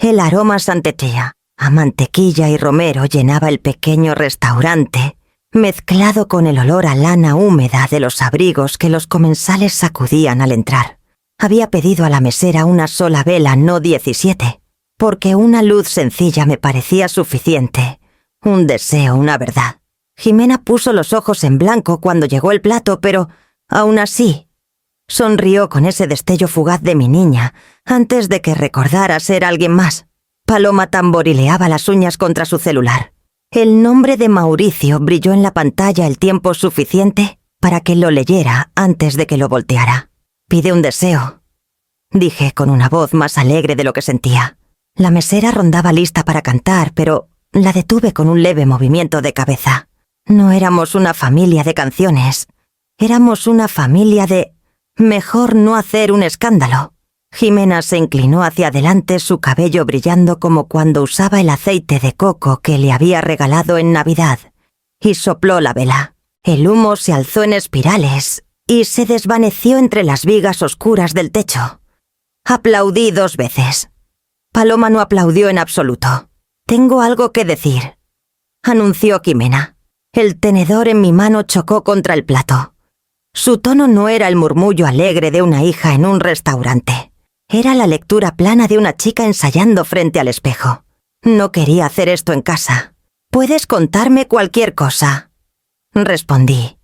El aroma santetía, a mantequilla y romero llenaba el pequeño restaurante, mezclado con el olor a lana húmeda de los abrigos que los comensales sacudían al entrar. Había pedido a la mesera una sola vela, no 17, porque una luz sencilla me parecía suficiente. Un deseo, una verdad. Jimena puso los ojos en blanco cuando llegó el plato, pero, aún así, sonrió con ese destello fugaz de mi niña, antes de que recordara ser alguien más. Paloma tamborileaba las uñas contra su celular. El nombre de Mauricio brilló en la pantalla el tiempo suficiente para que lo leyera antes de que lo volteara. «Pide un deseo», dije con una voz más alegre de lo que sentía. La mesera rondaba lista para cantar, pero la detuve con un leve movimiento de cabeza. No éramos una familia de canciones. Éramos una familia de mejor no hacer un escándalo. Jimena se inclinó hacia adelante, su cabello brillando como cuando usaba el aceite de coco que le había regalado en Navidad, y sopló la vela. El humo se alzó en espirales y se desvaneció entre las vigas oscuras del techo. Aplaudí 2 veces. Paloma no aplaudió en absoluto. «Tengo algo que decir», anunció Jimena. El tenedor en mi mano chocó contra el plato. Su tono no era el murmullo alegre de una hija en un restaurante. Era la lectura plana de una chica ensayando frente al espejo. No quería hacer esto en casa. «Puedes contarme cualquier cosa», respondí.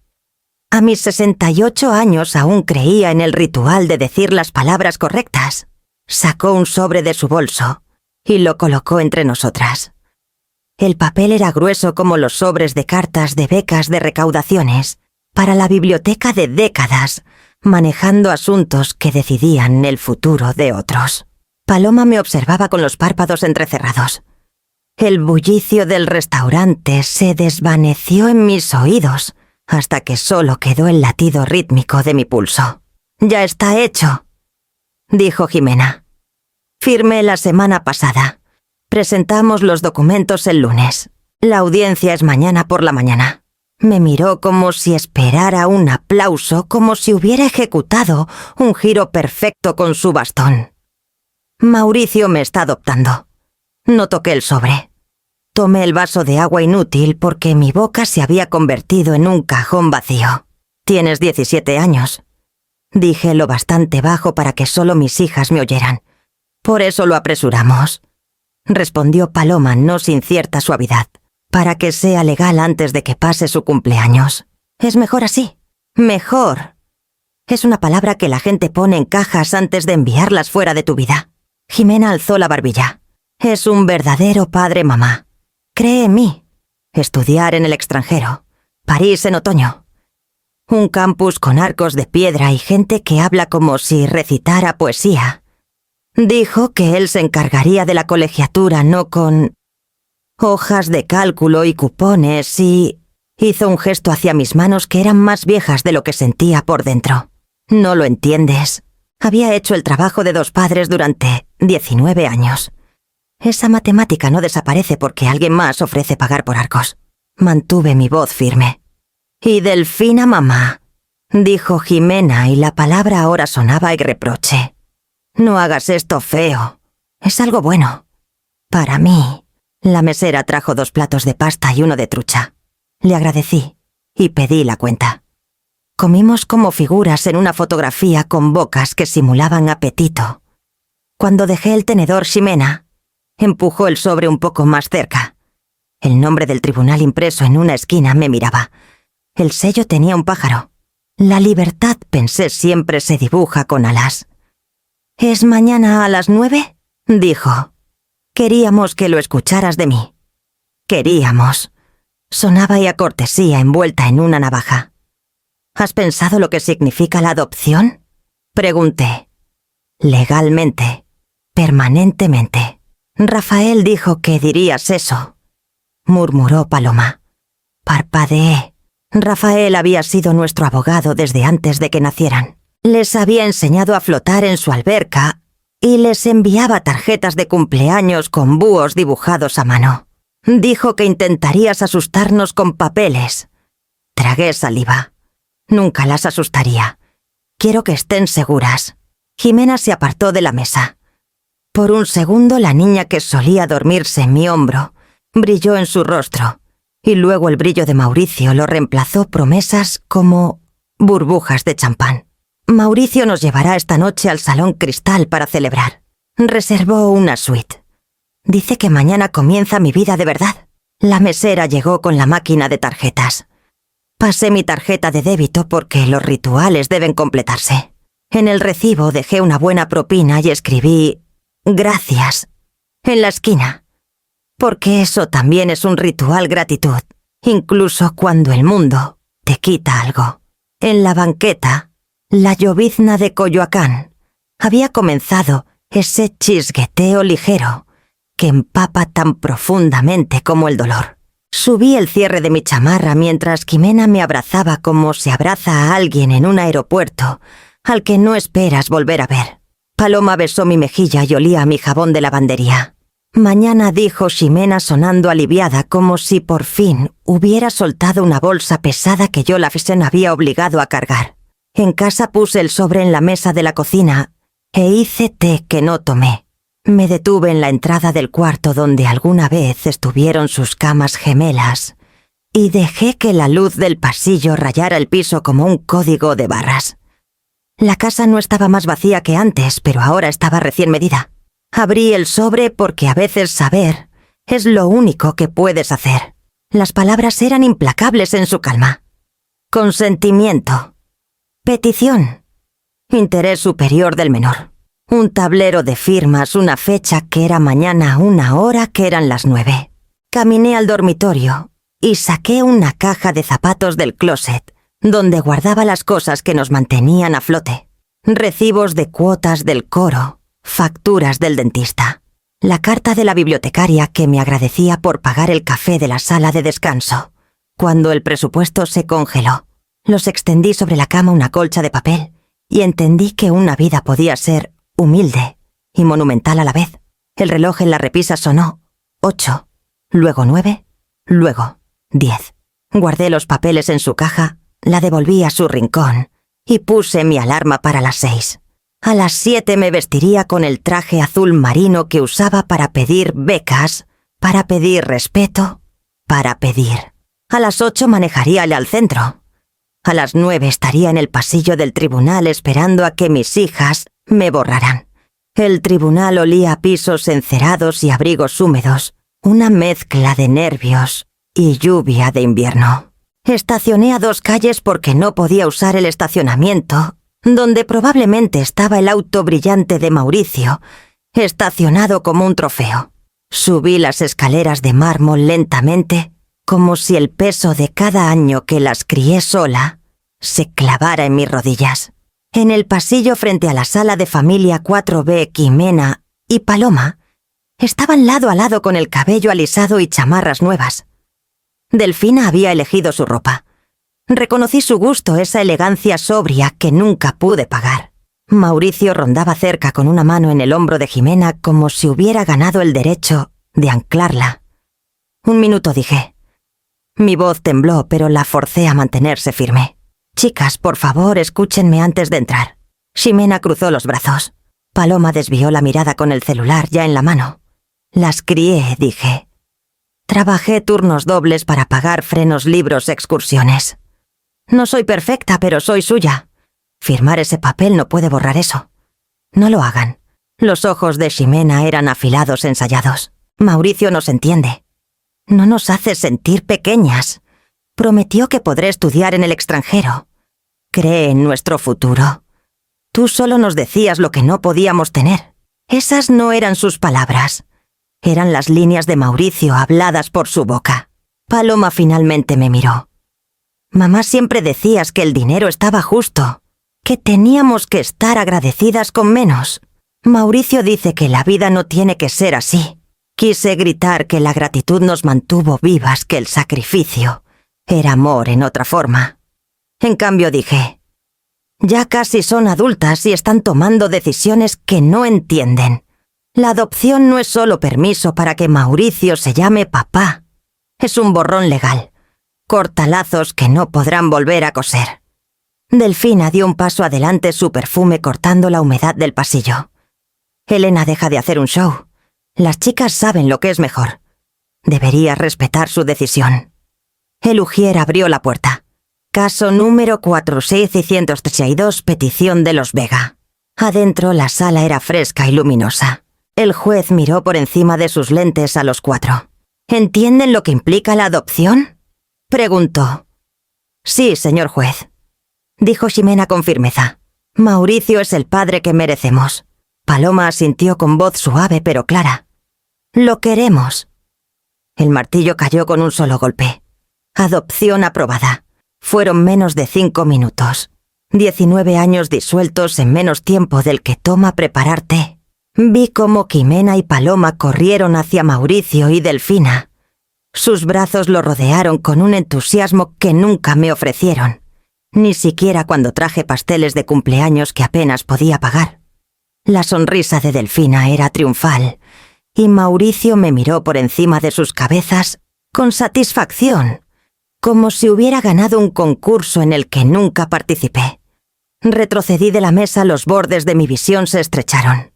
A mis 68 años aún creía en el ritual de decir las palabras correctas. Sacó un sobre de su bolso y lo colocó entre nosotras. El papel era grueso como los sobres de cartas de becas de recaudaciones para la biblioteca de décadas, manejando asuntos que decidían el futuro de otros. Paloma me observaba con los párpados entrecerrados. El bullicio del restaurante se desvaneció en mis oídos hasta que solo quedó el latido rítmico de mi pulso. «Ya está hecho», dijo Jimena. «Firmé la semana pasada. Presentamos los documentos el lunes. La audiencia es mañana por la mañana». Me miró como si esperara un aplauso, como si hubiera ejecutado un giro perfecto con su bastón. «Mauricio me está adoptando». No toqué el sobre. Tomé el vaso de agua inútil porque mi boca se había convertido en un cajón vacío. «Tienes 17 años», dije lo bastante bajo para que solo mis hijas me oyeran. «Por eso lo apresuramos», respondió Paloma no sin cierta suavidad. «Para que sea legal antes de que pase su cumpleaños. Es mejor así. Mejor. Es una palabra que la gente pone en cajas antes de enviarlas fuera de tu vida». Jimena alzó la barbilla. «Es un verdadero padre-mamá. Cree en mí. Estudiar en el extranjero. París en otoño. Un campus con arcos de piedra y gente que habla como si recitara poesía. Dijo que él se encargaría de la colegiatura, no con hojas de cálculo y cupones, y hizo un gesto hacia mis manos que eran más viejas de lo que sentía por dentro. «No lo entiendes. Había hecho el trabajo de 2 padres durante 19 años. Esa matemática no desaparece porque alguien más ofrece pagar por arcos». Mantuve mi voz firme. «Y Delfina mamá», dijo Jimena, y la palabra ahora sonaba a reproche. «No hagas esto feo. Es algo bueno. Para mí». La mesera trajo 2 platos de pasta y uno de trucha. Le agradecí y pedí la cuenta. Comimos como figuras en una fotografía con bocas que simulaban apetito. Cuando dejé el tenedor, Jimena empujó el sobre un poco más cerca. El nombre del tribunal impreso en una esquina me miraba. El sello tenía un pájaro. La libertad, pensé, siempre se dibuja con alas. «¿Es mañana a las 9?» dijo. «Queríamos que lo escucharas de mí». Queríamos. Sonaba y a cortesía envuelta en una navaja. «¿Has pensado lo que significa la adopción?», pregunté. «Legalmente. Permanentemente». «Rafael dijo que dirías eso», murmuró Paloma. Parpadeé. Rafael había sido nuestro abogado desde antes de que nacieran. Les había enseñado a flotar en su alberca y les enviaba tarjetas de cumpleaños con búhos dibujados a mano. Dijo que intentarías asustarnos con papeles. Tragué saliva. Nunca las asustaría. Quiero que estén seguras. Jimena se apartó de la mesa. Por un segundo la niña que solía dormirse en mi hombro brilló en su rostro, y luego el brillo de Mauricio lo reemplazó promesas como burbujas de champán. Mauricio nos llevará esta noche al Salón Cristal para celebrar. Reservó una suite. Dice que mañana comienza mi vida de verdad. La mesera llegó con la máquina de tarjetas. Pasé mi tarjeta de débito porque los rituales deben completarse. En el recibo dejé una buena propina y escribí «Gracias» en la esquina. Porque eso también es un ritual gratitud, incluso cuando el mundo te quita algo. En la banqueta, la llovizna de Coyoacán había comenzado ese chisgueteo ligero que empapa tan profundamente como el dolor. Subí el cierre de mi chamarra mientras Ximena me abrazaba como se abraza a alguien en un aeropuerto al que no esperas volver a ver. Paloma besó mi mejilla y olía a mi jabón de lavandería. Mañana, dijo Ximena sonando aliviada, como si por fin hubiera soltado una bolsa pesada que yo la había obligado a cargar. En casa puse el sobre en la mesa de la cocina e hice té que no tomé. Me detuve en la entrada del cuarto donde alguna vez estuvieron sus camas gemelas y dejé que la luz del pasillo rayara el piso como un código de barras. La casa no estaba más vacía que antes, pero ahora estaba recién medida. Abrí el sobre porque a veces saber es lo único que puedes hacer. Las palabras eran implacables en su calma. Consentimiento. Petición. Interés superior del menor. Un tablero de firmas, una fecha que era mañana, una hora que eran las 9. Caminé al dormitorio y saqué una caja de zapatos del closet, donde guardaba las cosas que nos mantenían a flote. Recibos de cuotas del coro, facturas del dentista, la carta de la bibliotecaria que me agradecía por pagar el café de la sala de descanso. Cuando el presupuesto se congeló, los extendí sobre la cama una colcha de papel y entendí que una vida podía ser humilde y monumental a la vez. El reloj en la repisa sonó 8, luego 9, luego 10. Guardé los papeles en su caja, la devolví a su rincón y puse mi alarma para las 6. A las 7 me vestiría con el traje azul marino que usaba para pedir becas, para pedir respeto, para pedir. A las 8 manejaría al centro. A las 9 estaría en el pasillo del tribunal esperando a que mis hijas me borraran. El tribunal olía a pisos encerados y abrigos húmedos, una mezcla de nervios y lluvia de invierno. Estacioné a 2 calles porque no podía usar el estacionamiento, donde probablemente estaba el auto brillante de Mauricio, estacionado como un trofeo. Subí las escaleras de mármol lentamente, como si el peso de cada año que las crié sola se clavara en mis rodillas. En el pasillo frente a la sala de familia 4B, Ximena y Paloma estaban lado a lado con el cabello alisado y chamarras nuevas. Delfina había elegido su ropa. Reconocí su gusto, esa elegancia sobria que nunca pude pagar. Mauricio rondaba cerca con una mano en el hombro de Ximena como si hubiera ganado el derecho de anclarla. 1 minuto, dije. Mi voz tembló, pero la forcé a mantenerse firme. Chicas, por favor, escúchenme antes de entrar. Ximena cruzó los brazos. Paloma desvió la mirada con el celular ya en la mano. Las crié, dije. Trabajé turnos dobles para pagar frenos, libros, excursiones. No soy perfecta, pero soy suya. Firmar ese papel no puede borrar eso. No lo hagan. Los ojos de Ximena eran afilados, ensayados. Mauricio nos entiende. No nos hace sentir pequeñas. Prometió que podré estudiar en el extranjero. Cree en nuestro futuro. Tú solo nos decías lo que no podíamos tener. Esas no eran sus palabras. Eran las líneas de Mauricio habladas por su boca. Paloma finalmente me miró. Mamá, siempre decías que el dinero estaba justo, que teníamos que estar agradecidas con menos. Mauricio dice que la vida no tiene que ser así. Quise gritar que la gratitud nos mantuvo vivas, que el sacrificio era amor en otra forma. En cambio dije, ya casi son adultas y están tomando decisiones que no entienden. La adopción no es solo permiso para que Mauricio se llame papá. Es un borrón legal. Cortalazos que no podrán volver a coser. Delfina dio un paso adelante, su perfume cortando la humedad del pasillo. Helena deja de hacer un show. Las chicas saben lo que es mejor. Deberías respetar su decisión. El ujier abrió la puerta. Caso número 4632, petición de los Vega. Adentro la sala era fresca y luminosa. El juez miró por encima de sus lentes a los 4. ¿Entienden lo que implica la adopción?, preguntó. Sí, señor juez, dijo Ximena con firmeza. Mauricio es el padre que merecemos. Paloma asintió con voz suave pero clara. Lo queremos. El martillo cayó con un solo golpe. Adopción aprobada. Fueron menos de 5 minutos. 19 años disueltos en menos tiempo del que toma preparar té. Vi cómo Ximena y Paloma corrieron hacia Mauricio y Delfina. Sus brazos lo rodearon con un entusiasmo que nunca me ofrecieron, ni siquiera cuando traje pasteles de cumpleaños que apenas podía pagar. La sonrisa de Delfina era triunfal, y Mauricio me miró por encima de sus cabezas con satisfacción, como si hubiera ganado un concurso en el que nunca participé. Retrocedí de la mesa, los bordes de mi visión se estrecharon.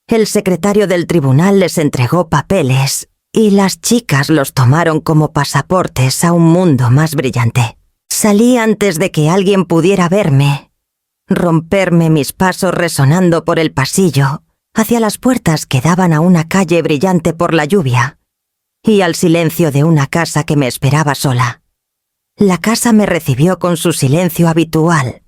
El secretario del tribunal les entregó papeles y las chicas los tomaron como pasaportes a un mundo más brillante. Salí antes de que alguien pudiera verme, romperme mis pasos resonando por el pasillo hacia las puertas que daban a una calle brillante por la lluvia y al silencio de una casa que me esperaba sola. La casa me recibió con su silencio habitual,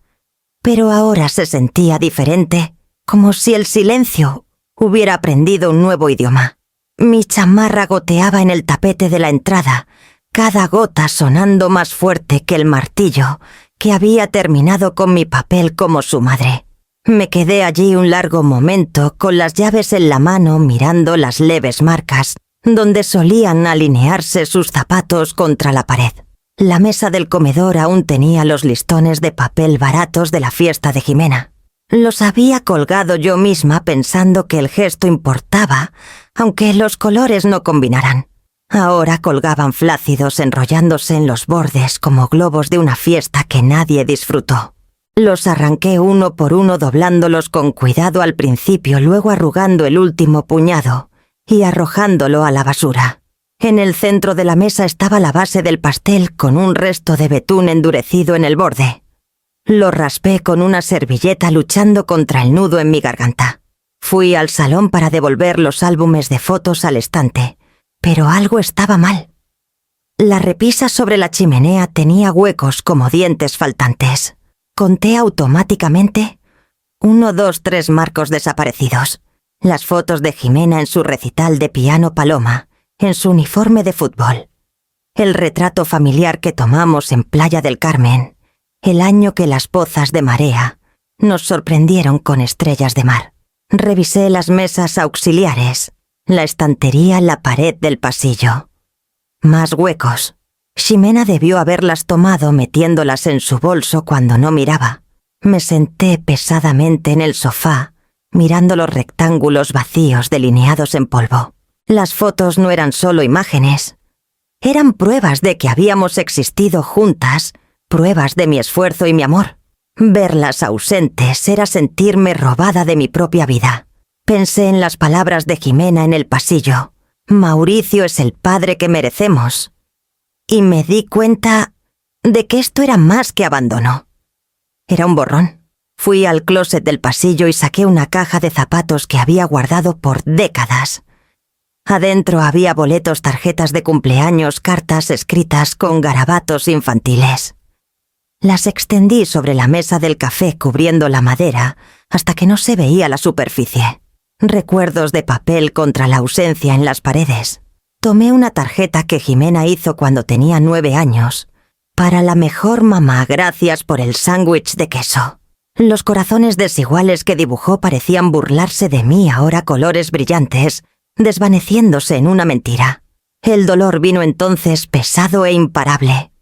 pero ahora se sentía diferente, como si el silencio hubiera aprendido un nuevo idioma. Mi chamarra goteaba en el tapete de la entrada, cada gota sonando más fuerte que el martillo que había terminado con mi papel como su madre. Me quedé allí un largo momento con las llaves en la mano mirando las leves marcas donde solían alinearse sus zapatos contra la pared. La mesa del comedor aún tenía los listones de papel baratos de la fiesta de Ximena. Los había colgado yo misma pensando que el gesto importaba, aunque los colores no combinaran. Ahora colgaban flácidos enrollándose en los bordes como globos de una fiesta que nadie disfrutó. Los arranqué uno por uno doblándolos con cuidado al principio, luego arrugando el último puñado y arrojándolo a la basura. En el centro de la mesa estaba la base del pastel con un resto de betún endurecido en el borde. Lo raspé con una servilleta luchando contra el nudo en mi garganta. Fui al salón para devolver los álbumes de fotos al estante, pero algo estaba mal. La repisa sobre la chimenea tenía huecos como dientes faltantes. Conté automáticamente 1, 2, 3 marcos desaparecidos. Las fotos de Ximena en su recital de piano Paloma, en su uniforme de fútbol. El retrato familiar que tomamos en Playa del Carmen, el año que las pozas de marea nos sorprendieron con estrellas de mar. Revisé las mesas auxiliares, la estantería en la pared del pasillo. Más huecos. Ximena debió haberlas tomado metiéndolas en su bolso cuando no miraba. Me senté pesadamente en el sofá, mirando los rectángulos vacíos delineados en polvo. Las fotos no eran solo imágenes. Eran pruebas de que habíamos existido juntas, pruebas de mi esfuerzo y mi amor. Verlas ausentes era sentirme robada de mi propia vida. Pensé en las palabras de Ximena en el pasillo. Mauricio es el padre que merecemos. Y me di cuenta de que esto era más que abandono. Era un borrón. Fui al closet del pasillo y saqué una caja de zapatos que había guardado por décadas. Adentro había boletos, tarjetas de cumpleaños, cartas escritas con garabatos infantiles. Las extendí sobre la mesa del café cubriendo la madera hasta que no se veía la superficie. Recuerdos de papel contra la ausencia en las paredes. Tomé una tarjeta que Ximena hizo cuando tenía 9 años. Para la mejor mamá, gracias por el sándwich de queso. Los corazones desiguales que dibujó parecían burlarse de mí, ahora colores brillantes, desvaneciéndose en una mentira. El dolor vino entonces pesado e imparable.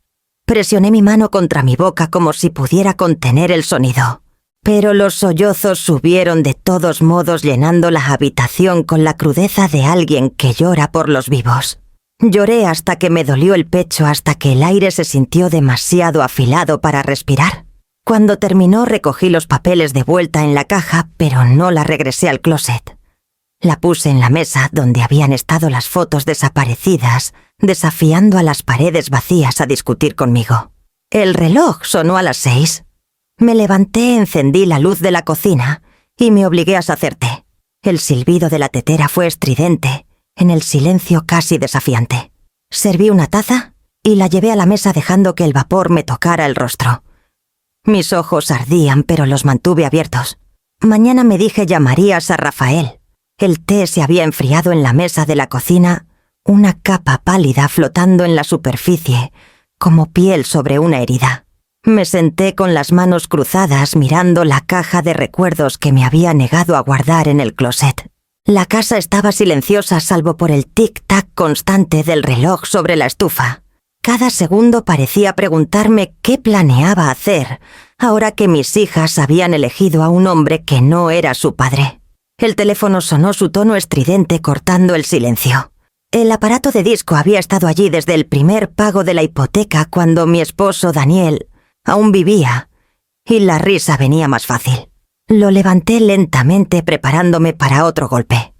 Presioné mi mano contra mi boca como si pudiera contener el sonido. Pero los sollozos subieron de todos modos, llenando la habitación con la crudeza de alguien que llora por los vivos. Lloré hasta que me dolió el pecho, hasta que el aire se sintió demasiado afilado para respirar. Cuando terminó recogí los papeles de vuelta en la caja, pero no la regresé al closet. La puse en la mesa donde habían estado las fotos desaparecidas, desafiando a las paredes vacías a discutir conmigo. El reloj sonó a las 6. Me levanté, encendí la luz de la cocina y me obligué a hacer té. El silbido de la tetera fue estridente, en el silencio casi desafiante. Serví una taza y la llevé a la mesa dejando que el vapor me tocara el rostro. Mis ojos ardían, pero los mantuve abiertos. Mañana, me dije, llamarías a Rafael. El té se había enfriado en la mesa de la cocina, una capa pálida flotando en la superficie, como piel sobre una herida. Me senté con las manos cruzadas mirando la caja de recuerdos que me había negado a guardar en el closet. La casa estaba silenciosa salvo por el tic-tac constante del reloj sobre la estufa. Cada segundo parecía preguntarme qué planeaba hacer, ahora que mis hijas habían elegido a un hombre que no era su padre. El teléfono sonó, su tono estridente cortando el silencio. El aparato de disco había estado allí desde el primer pago de la hipoteca cuando mi esposo Daniel aún vivía, y la risa venía más fácil. Lo levanté lentamente preparándome para otro golpe.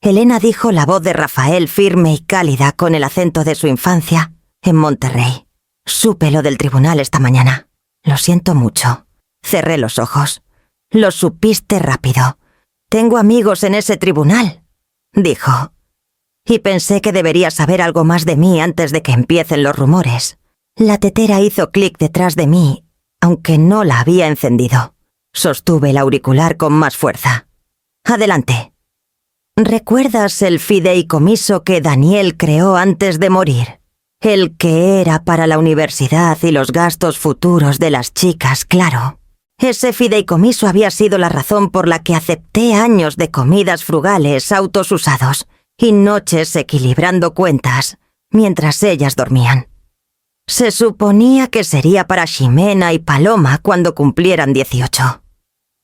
Elena, dijo la voz de Rafael firme y cálida con el acento de su infancia en Monterrey. Supe lo del tribunal esta mañana. Lo siento mucho. Cerré los ojos. Lo supiste rápido. Tengo amigos en ese tribunal, dijo. Y pensé que debería saber algo más de mí antes de que empiecen los rumores. La tetera hizo clic detrás de mí, aunque no la había encendido. Sostuve el auricular con más fuerza. Adelante. ¿Recuerdas el fideicomiso que Daniel creó antes de morir? El que era para la universidad y los gastos futuros de las chicas, claro. Ese fideicomiso había sido la razón por la que acepté años de comidas frugales, autos usados y noches equilibrando cuentas mientras ellas dormían. Se suponía que sería para Ximena y Paloma cuando cumplieran 18.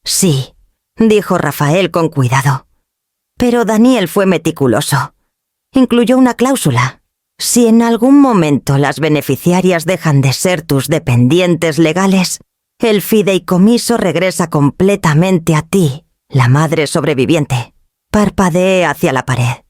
Sí, dijo Rafael con cuidado. Pero Daniel fue meticuloso. Incluyó una cláusula. Si en algún momento las beneficiarias dejan de ser tus dependientes legales, el fideicomiso regresa completamente a ti, la madre sobreviviente. Parpadeé hacia la pared.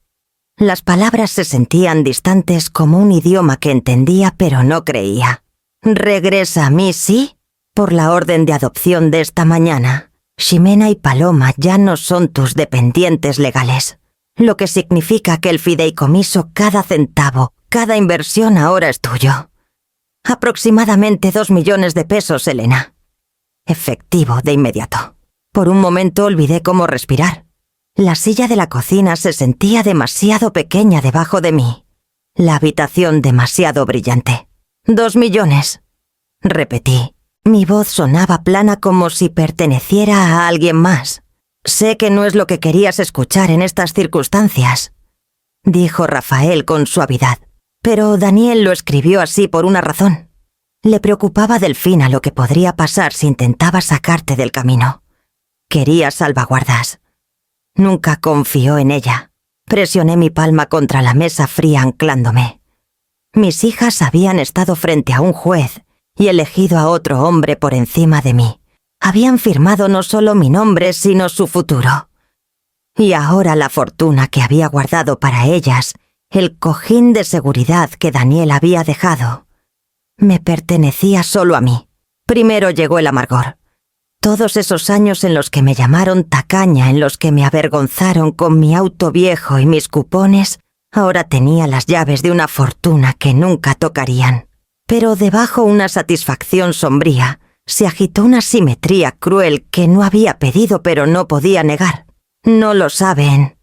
Las palabras se sentían distantes como un idioma que entendía pero no creía. ¿Regresa a mí, sí? Por la orden de adopción de esta mañana, Ximena y Paloma ya no son tus dependientes legales, lo que significa que el fideicomiso, cada centavo, cada inversión ahora es tuyo. Aproximadamente 2 millones de pesos, Elena. Efectivo de inmediato. Por un momento olvidé cómo respirar. La silla de la cocina se sentía demasiado pequeña debajo de mí. La habitación demasiado brillante. 2 millones. Repetí. Mi voz sonaba plana como si perteneciera a alguien más. Sé que no es lo que querías escuchar en estas circunstancias, dijo Rafael con suavidad. Pero Daniel lo escribió así por una razón. Le preocupaba Delfina lo que podría pasar si intentaba sacarte del camino. Quería salvaguardas. Nunca confió en ella. Presioné mi palma contra la mesa fría anclándome. Mis hijas habían estado frente a un juez y elegido a otro hombre por encima de mí. Habían firmado no solo mi nombre, sino su futuro. Y ahora la fortuna que había guardado para ellas, el cojín de seguridad que Daniel había dejado, me pertenecía solo a mí. Primero llegó el amargor. Todos esos años en los que me llamaron tacaña, en los que me avergonzaron con mi auto viejo y mis cupones, ahora tenía las llaves de una fortuna que nunca tocarían. Pero debajo una satisfacción sombría, se agitó una simetría cruel que no había pedido pero no podía negar. No lo saben,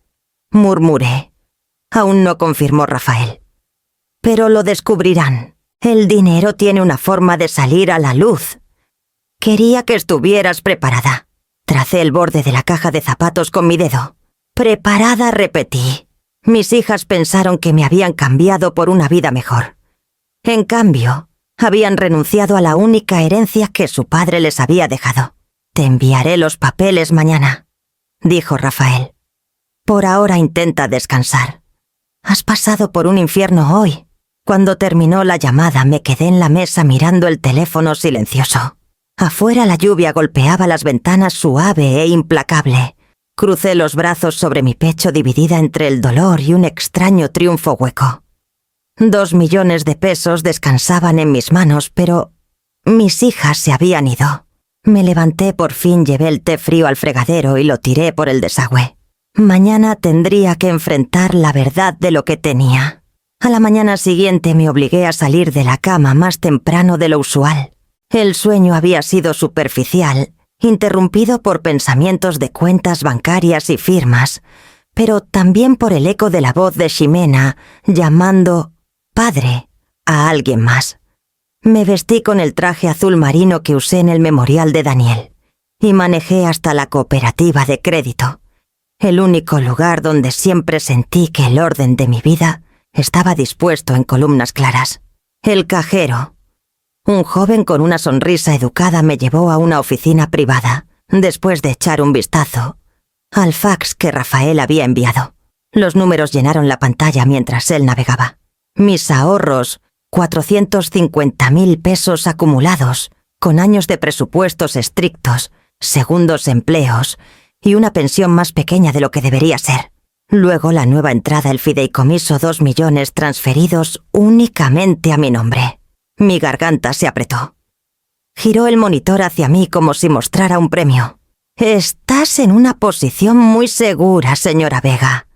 murmuré. Aún no confirmó Rafael. Pero lo descubrirán. El dinero tiene una forma de salir a la luz. Quería que estuvieras preparada. Tracé el borde de la caja de zapatos con mi dedo. Preparada, repetí. Mis hijas pensaron que me habían cambiado por una vida mejor. En cambio, habían renunciado a la única herencia que su padre les había dejado. Te enviaré los papeles mañana, dijo Rafael. Por ahora intenta descansar. Has pasado por un infierno hoy. Cuando terminó la llamada me quedé en la mesa mirando el teléfono silencioso. Afuera la lluvia golpeaba las ventanas suave e implacable. Crucé los brazos sobre mi pecho dividida entre el dolor y un extraño triunfo hueco. 2 millones de pesos descansaban en mis manos, pero mis hijas se habían ido. Me levanté por fin, llevé el té frío al fregadero y lo tiré por el desagüe. Mañana tendría que enfrentar la verdad de lo que tenía. A la mañana siguiente me obligué a salir de la cama más temprano de lo usual. El sueño había sido superficial, interrumpido por pensamientos de cuentas bancarias y firmas, pero también por el eco de la voz de Ximena llamando «padre» a alguien más. Me vestí con el traje azul marino que usé en el memorial de Daniel y manejé hasta la cooperativa de crédito, el único lugar donde siempre sentí que el orden de mi vida estaba dispuesto en columnas claras. El cajero, un joven con una sonrisa educada, me llevó a una oficina privada, después de echar un vistazo al fax que Rafael había enviado. Los números llenaron la pantalla mientras él navegaba. Mis ahorros, 450.000 pesos acumulados, con años de presupuestos estrictos, segundos empleos y una pensión más pequeña de lo que debería ser. Luego la nueva entrada, el fideicomiso, 2 millones transferidos únicamente a mi nombre. Mi garganta se apretó. Giró el monitor hacia mí como si mostrara un premio. «Estás en una posición muy segura, señora Vega».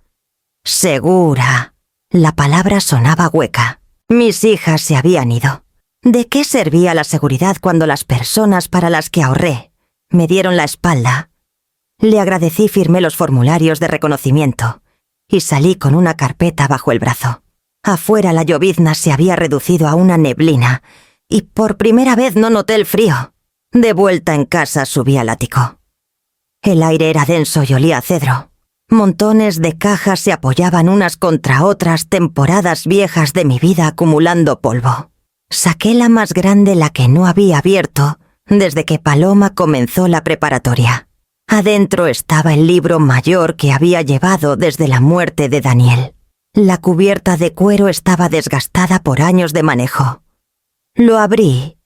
«Segura». La palabra sonaba hueca. Mis hijas se habían ido. ¿De qué servía la seguridad cuando las personas para las que ahorré me dieron la espalda? Le agradecí, firmé los formularios de reconocimiento y salí con una carpeta bajo el brazo. Afuera la llovizna se había reducido a una neblina y por primera vez no noté el frío. De vuelta en casa subí al ático. El aire era denso y olía a cedro. Montones de cajas se apoyaban unas contra otras, temporadas viejas de mi vida acumulando polvo. Saqué la más grande, la que no había abierto desde que Paloma comenzó la preparatoria. Adentro estaba el libro mayor que había llevado desde la muerte de Daniel. La cubierta de cuero estaba desgastada por años de manejo. Lo abrí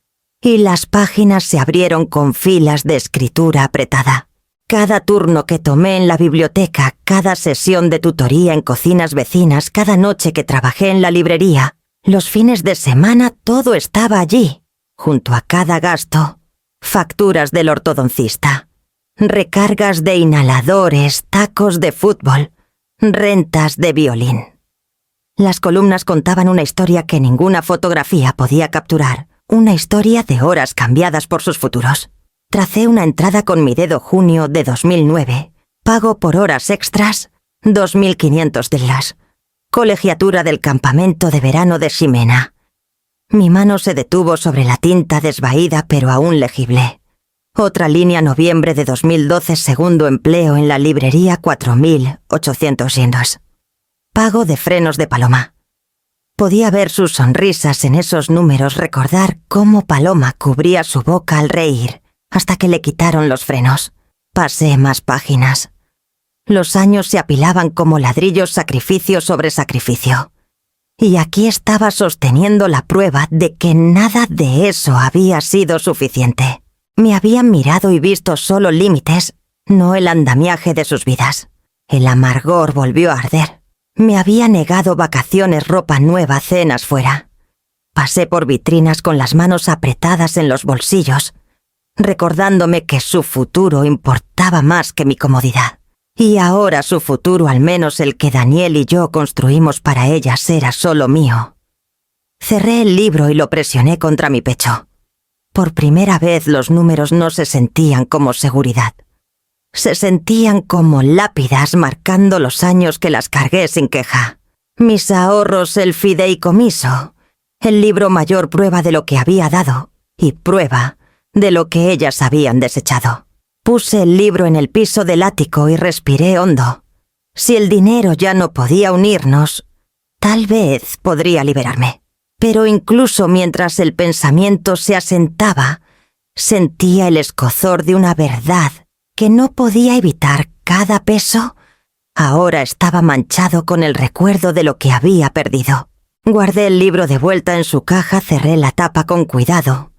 y las páginas se abrieron con filas de escritura apretada. Cada turno que tomé en la biblioteca, cada sesión de tutoría en cocinas vecinas, cada noche que trabajé en la librería, los fines de semana, todo estaba allí, junto a cada gasto. Facturas del ortodoncista, recargas de inhaladores, tacos de fútbol, rentas de violín. Las columnas contaban una historia que ninguna fotografía podía capturar, una historia de horas cambiadas por sus futuros. Tracé una entrada con mi dedo: junio de 2009, pago por horas extras, 2.500 DLAs, colegiatura del campamento de verano de Ximena. Mi mano se detuvo sobre la tinta desvaída pero aún legible. Otra línea: noviembre de 2012, segundo empleo en la librería, 4.800 yenes. Pago de frenos de Paloma. Podía ver sus sonrisas en esos números, recordar cómo Paloma cubría su boca al reír, hasta que le quitaron los frenos. Pasé más páginas. Los años se apilaban como ladrillos, sacrificio sobre sacrificio. Y aquí estaba sosteniendo la prueba de que nada de eso había sido suficiente. Me habían mirado y visto solo límites, no el andamiaje de sus vidas. El amargor volvió a arder. Me había negado vacaciones, ropa nueva, cenas fuera. Pasé por vitrinas con las manos apretadas en los bolsillos, recordándome que su futuro importaba más que mi comodidad. Y ahora su futuro, al menos el que Daniel y yo construimos para ellas, era solo mío. Cerré el libro y lo presioné contra mi pecho. Por primera vez los números no se sentían como seguridad. Se sentían como lápidas marcando los años que las cargué sin queja. Mis ahorros, el fideicomiso, el libro mayor, prueba de lo que había dado y prueba de lo que ellas habían desechado. Puse el libro en el piso del ático y respiré hondo. Si el dinero ya no podía unirnos, tal vez podría liberarme. Pero incluso mientras el pensamiento se asentaba, sentía el escozor de una verdad que no podía evitar. Cada peso ahora estaba manchado con el recuerdo de lo que había perdido. Guardé el libro de vuelta en su caja, cerré la tapa con cuidado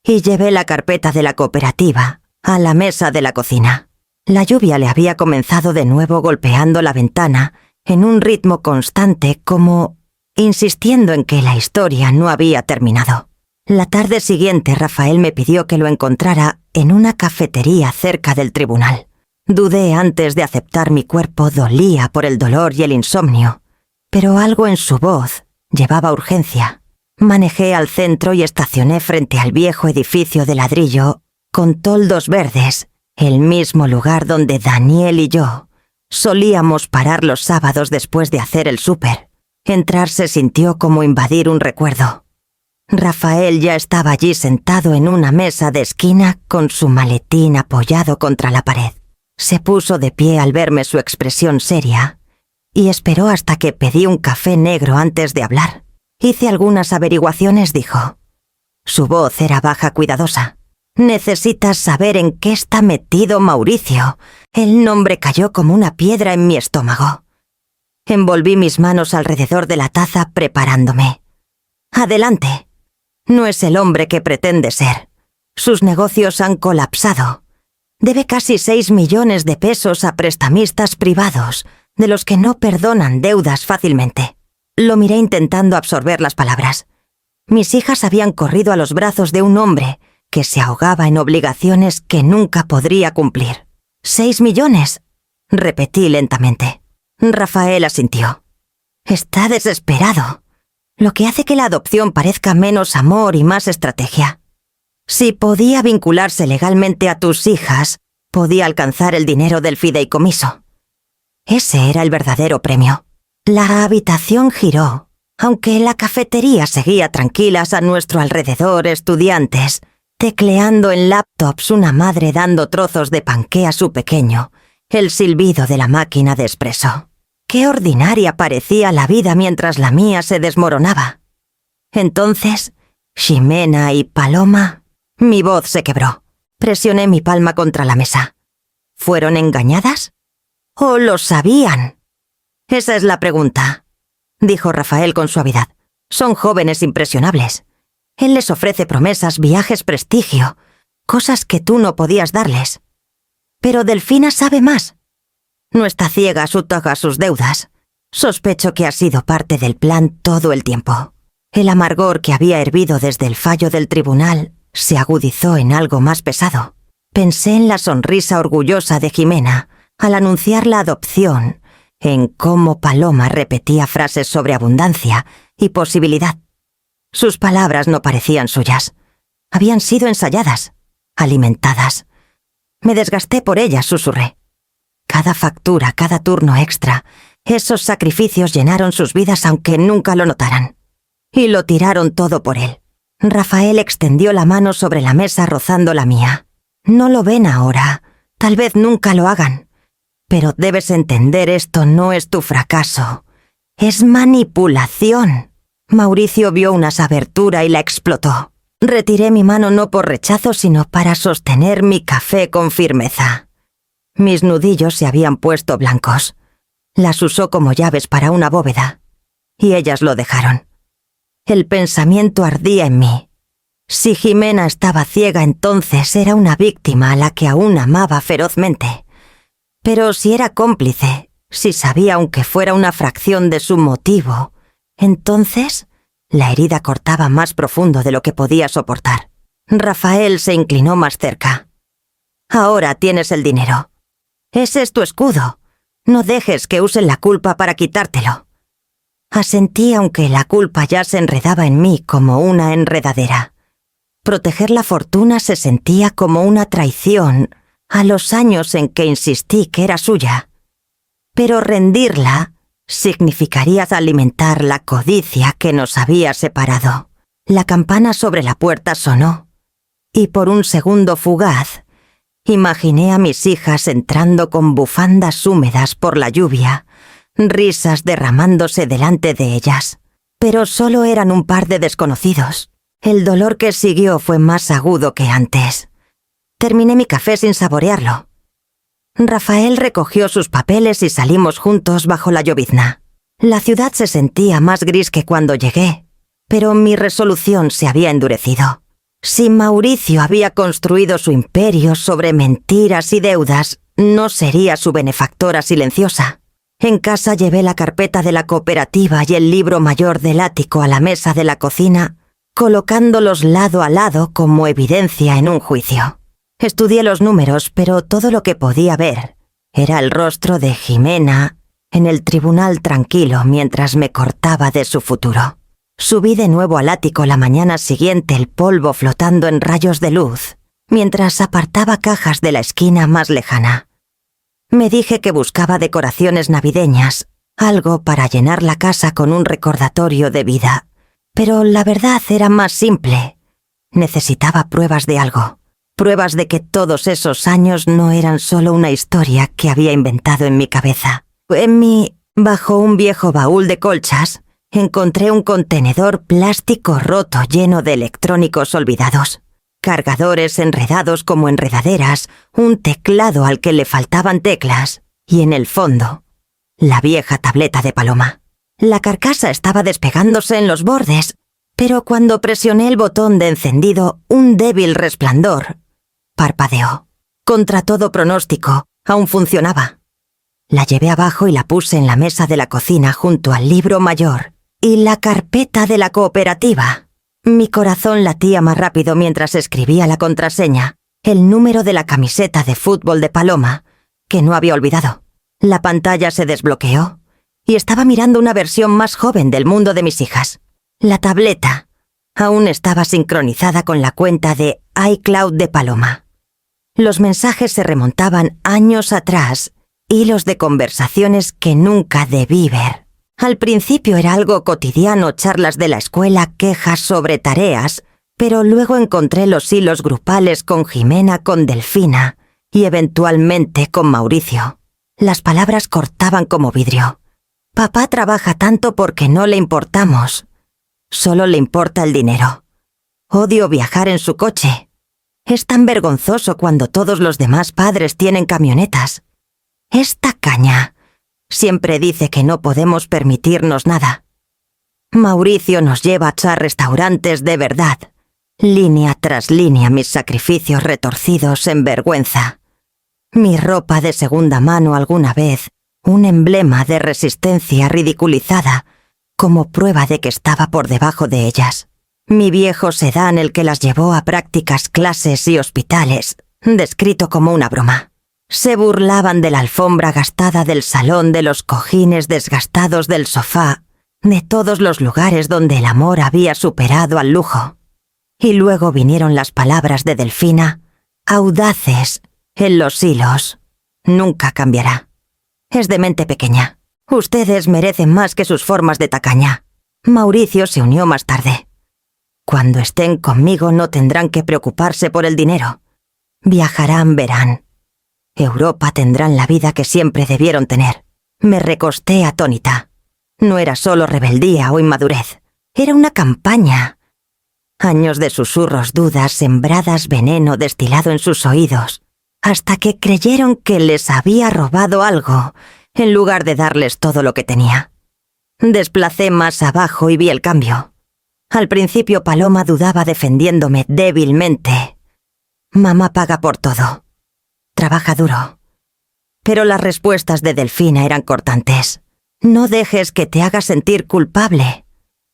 y llevé la carpeta de la cooperativa a la mesa de la cocina. La lluvia le había comenzado de nuevo golpeando la ventana en un ritmo constante, como insistiendo en que la historia no había terminado. La tarde siguiente Rafael me pidió que lo encontrara en una cafetería cerca del tribunal. Dudé antes de aceptar. Mi cuerpo dolía por el dolor y el insomnio, pero algo en su voz llevaba urgencia. Manejé al centro y estacioné frente al viejo edificio de ladrillo con toldos verdes, el mismo lugar donde Daniel y yo solíamos parar los sábados después de hacer el súper. Entrar se sintió como invadir un recuerdo. Rafael ya estaba allí sentado en una mesa de esquina con su maletín apoyado contra la pared. Se puso de pie al verme su expresión seria y esperó hasta que pedí un café negro antes de hablar. Hice algunas averiguaciones, dijo. Su voz era baja, cuidadosa. Necesitas saber en qué está metido Mauricio. El nombre cayó como una piedra en mi estómago. Envolví mis manos alrededor de la taza preparándome. Adelante. No es el hombre que pretende ser. Sus negocios han colapsado. Debe casi 6 millones de pesos a prestamistas privados, de los que no perdonan deudas fácilmente. Lo miré intentando absorber las palabras. Mis hijas habían corrido a los brazos de un hombre que se ahogaba en obligaciones que nunca podría cumplir. ¿6 millones? Repetí lentamente. Rafael asintió. Está desesperado, lo que hace que la adopción parezca menos amor y más estrategia. Si podía vincularse legalmente a tus hijas, podía alcanzar el dinero del fideicomiso. Ese era el verdadero premio. La habitación giró, aunque la cafetería seguía tranquilas a nuestro alrededor estudiantes, tecleando en laptops, una madre dando trozos de panqué a su pequeño, el silbido de la máquina de espresso. Qué ordinaria parecía la vida mientras la mía se desmoronaba. Entonces, Ximena y Paloma... Mi voz se quebró. Presioné mi palma contra la mesa. ¿Fueron engañadas? ¿O lo sabían? Esa es la pregunta, dijo Rafael con suavidad. Son jóvenes impresionables. Él les ofrece promesas, viajes, prestigio, cosas que tú no podías darles. Pero Delfina sabe más. No está ciega, toca sus deudas. Sospecho que ha sido parte del plan todo el tiempo. El amargor que había hervido desde el fallo del tribunal se agudizó en algo más pesado. Pensé en la sonrisa orgullosa de Ximena al anunciar la adopción, en cómo Paloma repetía frases sobre abundancia y posibilidad. Sus palabras no parecían suyas. Habían sido ensayadas, alimentadas. Me desgasté por ellas, susurré. Cada factura, cada turno extra, esos sacrificios llenaron sus vidas aunque nunca lo notaran. Y lo tiraron todo por él. Rafael extendió la mano sobre la mesa rozando la mía. No lo ven ahora, tal vez nunca lo hagan. Pero debes entender, esto no es tu fracaso. Es manipulación. Mauricio vio una abertura y la explotó. Retiré mi mano no por rechazo, sino para sostener mi café con firmeza. Mis nudillos se habían puesto blancos. Las usó como llaves para una bóveda. Y ellas lo dejaron. El pensamiento ardía en mí. Si Ximena estaba ciega, entonces era una víctima a la que aún amaba ferozmente. Pero si era cómplice, si sabía aunque fuera una fracción de su motivo, entonces la herida cortaba más profundo de lo que podía soportar. Rafael se inclinó más cerca. Ahora tienes el dinero. Ese es tu escudo. No dejes que usen la culpa para quitártelo. Asentí, aunque la culpa ya se enredaba en mí como una enredadera. Proteger la fortuna se sentía como una traición a los años en que insistí que era suya. Pero rendirla significaría alimentar la codicia que nos había separado. La campana sobre la puerta sonó, y por un segundo fugaz, imaginé a mis hijas entrando con bufandas húmedas por la lluvia, risas derramándose delante de ellas. Pero solo eran un par de desconocidos. El dolor que siguió fue más agudo que antes. Terminé mi café sin saborearlo. Rafael recogió sus papeles y salimos juntos bajo la llovizna. La ciudad se sentía más gris que cuando llegué, pero mi resolución se había endurecido. Si Mauricio había construido su imperio sobre mentiras y deudas, no sería su benefactora silenciosa. En casa llevé la carpeta de la cooperativa y el libro mayor del ático a la mesa de la cocina, colocándolos lado a lado como evidencia en un juicio. Estudié los números, pero todo lo que podía ver era el rostro de Jimena en el tribunal tranquilo mientras me cortaba de su futuro. Subí de nuevo al ático la mañana siguiente, el polvo flotando en rayos de luz, mientras apartaba cajas de la esquina más lejana. Me dije que buscaba decoraciones navideñas, algo para llenar la casa con un recordatorio de vida. Pero la verdad era más simple. Necesitaba pruebas de algo. Pruebas de que todos esos años no eran solo una historia que había inventado en mi cabeza. Bajo un viejo baúl de colchas, encontré un contenedor plástico roto lleno de electrónicos olvidados. Cargadores enredados como enredaderas, un teclado al que le faltaban teclas y en el fondo, la vieja tableta de Paloma. La carcasa estaba despegándose en los bordes, pero cuando presioné el botón de encendido, un débil resplandor parpadeó. Contra todo pronóstico, aún funcionaba. La llevé abajo y la puse en la mesa de la cocina junto al libro mayor y la carpeta de la cooperativa. Mi corazón latía más rápido mientras escribía la contraseña, el número de la camiseta de fútbol de Paloma, que no había olvidado. La pantalla se desbloqueó y estaba mirando una versión más joven del mundo de mis hijas. La tableta aún estaba sincronizada con la cuenta de iCloud de Paloma. Los mensajes se remontaban años atrás, hilos de conversaciones que nunca debí ver. Al principio era algo cotidiano, charlas de la escuela, quejas sobre tareas, pero luego encontré los hilos grupales con Jimena, con Delfina y eventualmente con Mauricio. Las palabras cortaban como vidrio. Papá trabaja tanto porque no le importamos. Solo le importa el dinero. Odio viajar en su coche. Es tan vergonzoso cuando todos los demás padres tienen camionetas. Es tacaña. Siempre dice que no podemos permitirnos nada. Mauricio nos lleva a restaurantes de verdad. Línea tras línea mis sacrificios retorcidos en vergüenza. Mi ropa de segunda mano alguna vez, un emblema de resistencia ridiculizada, como prueba de que estaba por debajo de ellas. Mi viejo sedán el que las llevó a prácticas, clases y hospitales, descrito como una broma. Se burlaban de la alfombra gastada del salón, de los cojines desgastados del sofá, de todos los lugares donde el amor había superado al lujo. Y luego vinieron las palabras de Delfina, audaces, en los hilos. Nunca cambiará. Es de mente pequeña. Ustedes merecen más que sus formas de tacaña. Mauricio se unió más tarde. Cuando estén conmigo no tendrán que preocuparse por el dinero. Viajarán, verán. Europa tendrán la vida que siempre debieron tener. Me recosté atónita. No era solo rebeldía o inmadurez. Era una campaña. Años de susurros, dudas, sembradas, veneno destilado en sus oídos, hasta que creyeron que les había robado algo, en lugar de darles todo lo que tenía. Desplacé más abajo y vi el cambio. Al principio Paloma dudaba defendiéndome débilmente. Mamá paga por todo. Trabaja duro. Pero las respuestas de Delfina eran cortantes. No dejes que te haga sentir culpable.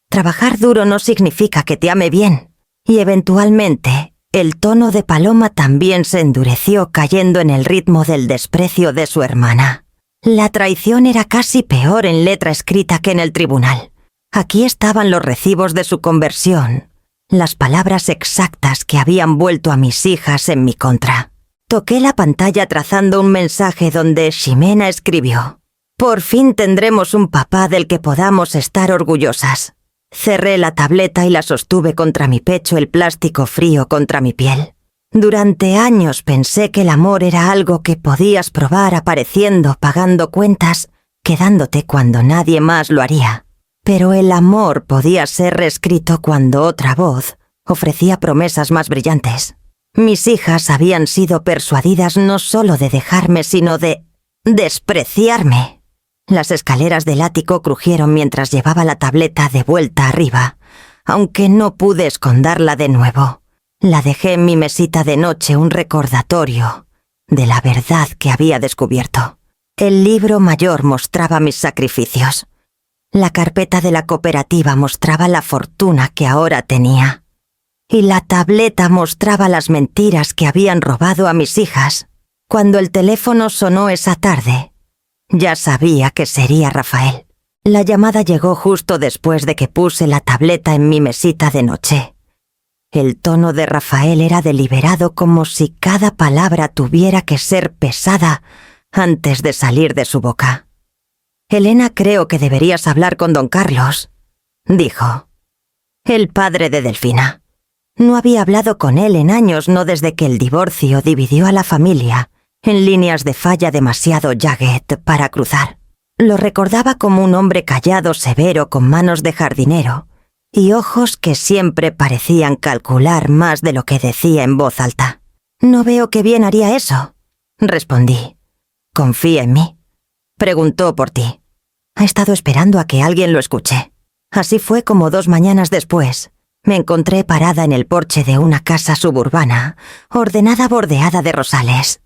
Trabajar duro no significa que te ame bien. Y eventualmente, el tono de Paloma también se endureció cayendo en el ritmo del desprecio de su hermana. La traición era casi peor en letra escrita que en el tribunal. Aquí estaban los recibos de su conversión, las palabras exactas que habían vuelto a mis hijas en mi contra. Toqué la pantalla trazando un mensaje donde Ximena escribió: «Por fin tendremos un papá del que podamos estar orgullosas». Cerré la tableta y la sostuve contra mi pecho, el plástico frío contra mi piel. Durante años pensé que el amor era algo que podías probar apareciendo, pagando cuentas, quedándote cuando nadie más lo haría. Pero el amor podía ser reescrito cuando otra voz ofrecía promesas más brillantes. Mis hijas habían sido persuadidas no solo de dejarme, sino de despreciarme. Las escaleras del ático crujieron mientras llevaba la tableta de vuelta arriba, aunque no pude esconderla de nuevo. La dejé en mi mesita de noche, un recordatorio. de la verdad que había descubierto. El libro mayor mostraba mis sacrificios. La carpeta de la cooperativa mostraba la fortuna que ahora tenía. Y la tableta mostraba las mentiras que habían robado a mis hijas. Cuando el teléfono sonó esa tarde, ya sabía que sería Rafael. La llamada llegó justo después de que puse la tableta en mi mesita de noche. El tono de Rafael era deliberado, como si cada palabra tuviera que ser pesada antes de salir de su boca. «Elena, creo que deberías hablar con don Carlos», dijo. El padre de Delfina. No había hablado con él en años, no desde que el divorcio dividió a la familia en líneas de falla demasiado jagged para cruzar. Lo recordaba como un hombre callado, severo, con manos de jardinero y ojos que siempre parecían calcular más de lo que decía en voz alta. «No veo qué bien haría eso», respondí. «Confía en mí». Preguntó por ti. Ha estado esperando a que alguien lo escuche. Así fue como 2 mañanas después me encontré parada en el porche de una casa suburbana, ordenada, bordeada de rosales.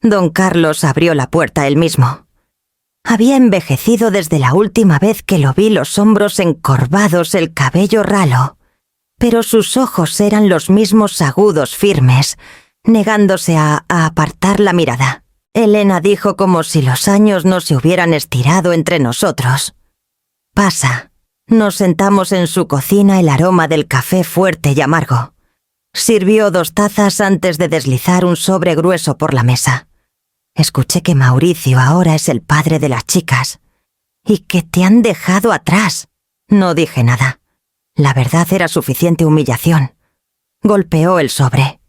Don Carlos abrió la puerta él mismo. Había envejecido desde la última vez que lo vi, los hombros encorvados, el cabello ralo, pero sus ojos eran los mismos, agudos, firmes, negándose a apartar la mirada. Elena dijo, como si los años no se hubieran estirado entre nosotros: «Pasa». Nos sentamos en su cocina, el aroma del café fuerte y amargo. Sirvió 2 tazas antes de deslizar un sobre grueso por la mesa. «Escuché que Mauricio ahora es el padre de las chicas y que te han dejado atrás». No dije nada. La verdad era suficiente humillación. Golpeó el sobre.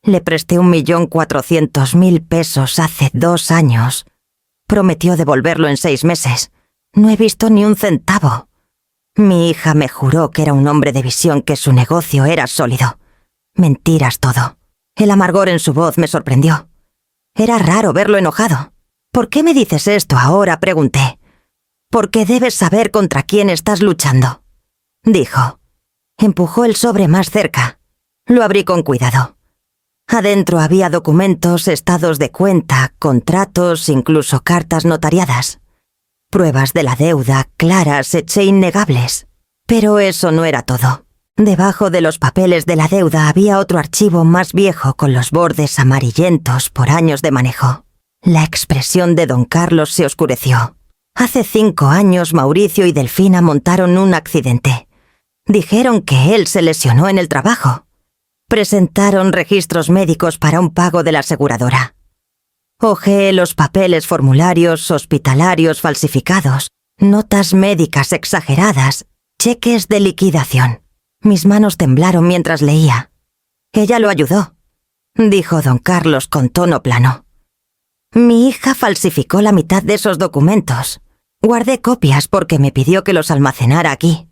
«Le presté 1.400.000 pesos hace 2 años. Prometió devolverlo en 6 meses. No he visto ni un centavo». Mi hija me juró que era un hombre de visión, que su negocio era sólido. Mentiras todo. El amargor en su voz me sorprendió. Era raro verlo enojado. «¿Por qué me dices esto ahora?», pregunté. «Porque debes saber contra quién estás luchando», dijo. Empujó el sobre más cerca. Lo abrí con cuidado. Adentro había documentos, estados de cuenta, contratos, incluso cartas notariadas. Pruebas de la deuda, claras, innegables. Pero eso no era todo. Debajo de los papeles de la deuda había otro archivo más viejo, con los bordes amarillentos por años de manejo. La expresión de don Carlos se oscureció. Hace 5 años Mauricio y Delfina montaron un accidente. Dijeron que él se lesionó en el trabajo. Presentaron registros médicos para un pago de la aseguradora. Hojeé los papeles, formularios hospitalarios falsificados, notas médicas exageradas, cheques de liquidación. Mis manos temblaron mientras leía. «Ella lo ayudó», dijo don Carlos con tono plano. «Mi hija falsificó la mitad de esos documentos. Guardé copias porque me pidió que los almacenara aquí.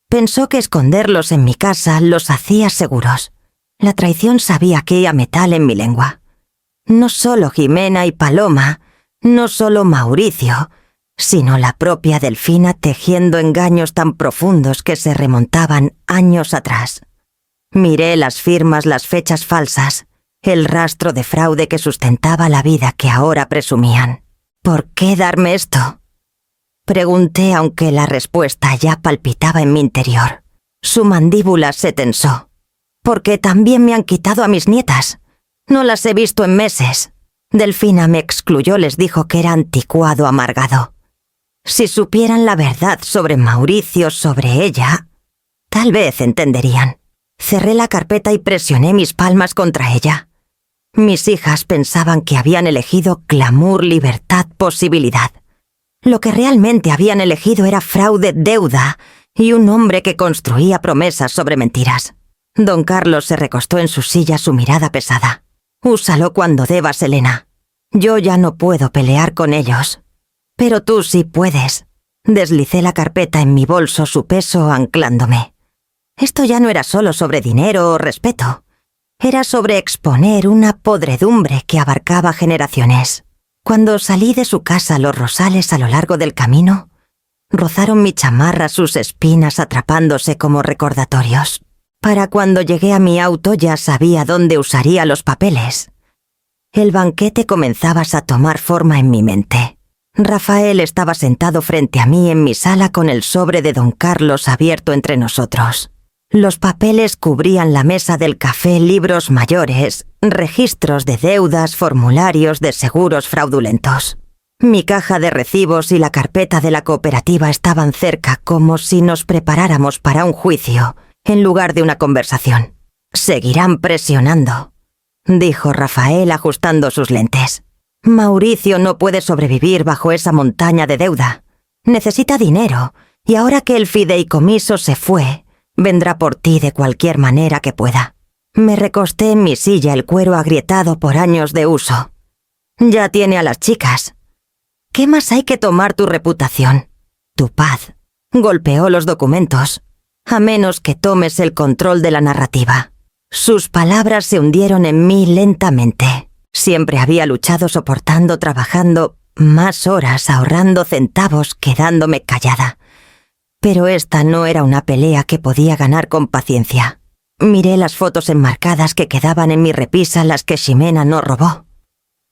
Pensó que esconderlos en mi casa los hacía seguros. La traición sabía que a metal en mi lengua. No solo Jimena y Paloma, no solo Mauricio, sino la propia Delfina, tejiendo engaños tan profundos que se remontaban años atrás. Miré las firmas, las fechas falsas, el rastro de fraude que sustentaba la vida que ahora presumían. «¿Por qué darme esto?», pregunté, aunque la respuesta ya palpitaba en mi interior. Su mandíbula se tensó. «Porque también me han quitado a mis nietas. No las he visto en meses». Delfina me excluyó, les dijo que era anticuado, amargado. Si supieran la verdad sobre Mauricio, sobre ella, tal vez entenderían. Cerré la carpeta y presioné mis palmas contra ella. Mis hijas pensaban que habían elegido glamour, libertad, posibilidad. Lo que realmente habían elegido era fraude, deuda y un hombre que construía promesas sobre mentiras. Don Carlos se recostó en su silla, su mirada pesada. «Úsalo cuando debas, Elena. Yo ya no puedo pelear con ellos. Pero tú sí puedes». Deslicé la carpeta en mi bolso, su peso anclándome. Esto ya no era solo sobre dinero o respeto. Era sobre exponer una podredumbre que abarcaba generaciones. Cuando salí de su casa, los rosales a lo largo del camino rozaron mi chamarra, sus espinas atrapándose como recordatorios. Para cuando llegué a mi auto ya sabía dónde usaría los papeles. El banquete comenzaba a tomar forma en mi mente. Rafael estaba sentado frente a mí en mi sala con el sobre de Don Carlos abierto entre nosotros. Los papeles cubrían la mesa del café, libros mayores, registros de deudas, formularios de seguros fraudulentos. Mi caja de recibos y la carpeta de la cooperativa estaban cerca, como si nos preparáramos para un juicio, en lugar de una conversación. «Seguirán presionando», dijo Rafael ajustando sus lentes. «Mauricio no puede sobrevivir bajo esa montaña de deuda. Necesita dinero, y ahora que el fideicomiso se fue, vendrá por ti de cualquier manera que pueda». Me recosté en mi silla, el cuero agrietado por años de uso. «Ya tiene a las chicas. ¿Qué más hay que tomar tu reputación? Tu paz. Golpeó los documentos. A menos que tomes el control de la narrativa». Sus palabras se hundieron en mí lentamente. Siempre había luchado soportando, trabajando más horas, ahorrando centavos, quedándome callada. Pero esta no era una pelea que podía ganar con paciencia. Miré las fotos enmarcadas que quedaban en mi repisa, las que Ximena no robó.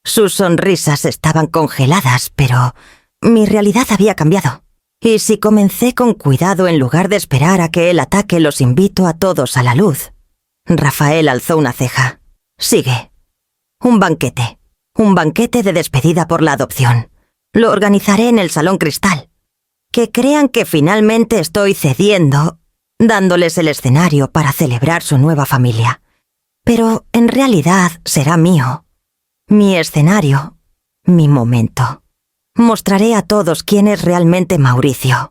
Sus sonrisas estaban congeladas, pero mi realidad había cambiado. Y si comencé con cuidado en lugar de esperar a que él ataque, los invito a todos a la luz. Rafael alzó una ceja. «Sigue. Un banquete de despedida por la adopción. Lo organizaré en el Salón Cristal. Que crean que finalmente estoy cediendo, dándoles el escenario para celebrar su nueva familia. Pero en realidad será mío. Mi escenario, mi momento. Mostraré a todos quién es realmente Mauricio».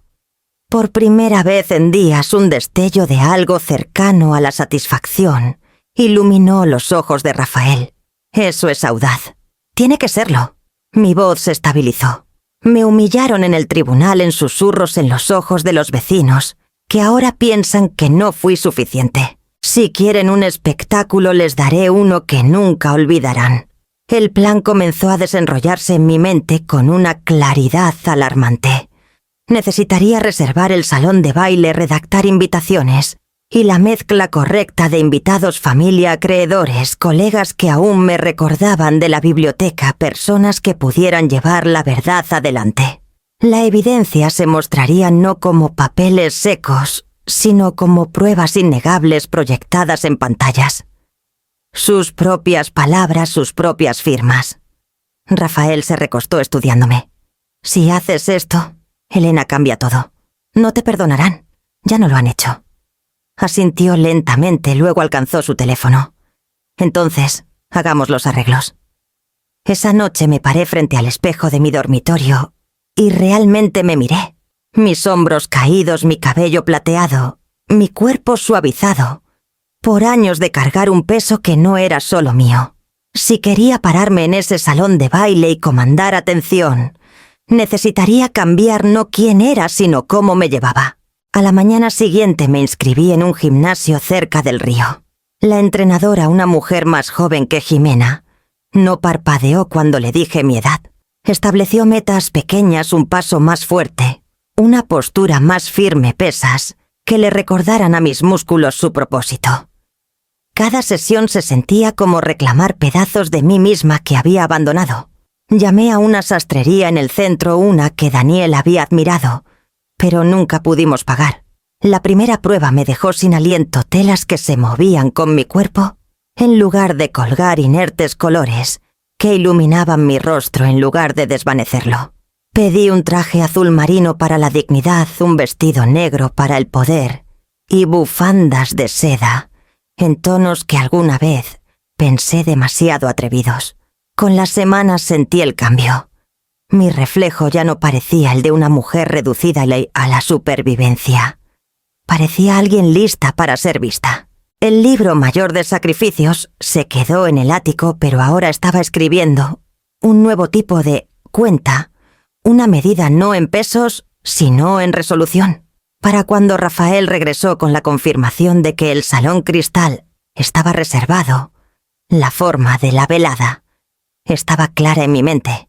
Por primera vez en días, un destello de algo cercano a la satisfacción iluminó los ojos de Rafael. «Eso es audaz. Tiene que serlo». Mi voz se estabilizó. Me humillaron en el tribunal en susurros en los ojos de los vecinos, que ahora piensan que no fui suficiente. Si quieren un espectáculo, les daré uno que nunca olvidarán. El plan comenzó a desenrollarse en mi mente con una claridad alarmante. Necesitaría reservar el salón de baile, redactar invitaciones y la mezcla correcta de invitados, familia, acreedores, colegas que aún me recordaban de la biblioteca, personas que pudieran llevar la verdad adelante. La evidencia se mostraría no como papeles secos, sino como pruebas innegables proyectadas en pantallas. Sus propias palabras, sus propias firmas. Rafael se recostó estudiándome. «Si haces esto, Elena, cambia todo. No te perdonarán. Ya no lo han hecho». Asintió lentamente, luego alcanzó su teléfono. «Entonces, hagamos los arreglos». Esa noche me paré frente al espejo de mi dormitorio y realmente me miré. Mis hombros caídos, mi cabello plateado, mi cuerpo suavizado, por años de cargar un peso que no era solo mío. Si quería pararme en ese salón de baile y comandar atención, necesitaría cambiar no quién era, sino cómo me llevaba. A la mañana siguiente me inscribí en un gimnasio cerca del río. La entrenadora, una mujer más joven que Ximena, no parpadeó cuando le dije mi edad. Estableció metas pequeñas, un paso más fuerte, una postura más firme, pesas, que le recordaran a mis músculos su propósito. Cada sesión se sentía como reclamar pedazos de mí misma que había abandonado. Llamé a una sastrería en el centro, una que Daniel había admirado, pero nunca pudimos pagar. La primera prueba me dejó sin aliento, telas que se movían con mi cuerpo, en lugar de colgar inertes colores que iluminaban mi rostro en lugar de desvanecerlo. Pedí un traje azul marino para la dignidad, un vestido negro para el poder y bufandas de seda, en tonos que alguna vez pensé demasiado atrevidos. Con las semanas sentí el cambio. Mi reflejo ya no parecía el de una mujer reducida a la supervivencia. Parecía alguien lista para ser vista. El libro mayor de sacrificios se quedó en el ático, pero ahora estaba escribiendo un nuevo tipo de cuenta, una medida no en pesos, sino en resolución. Para cuando Rafael regresó con la confirmación de que el Salón Cristal estaba reservado, la forma de la velada estaba clara en mi mente.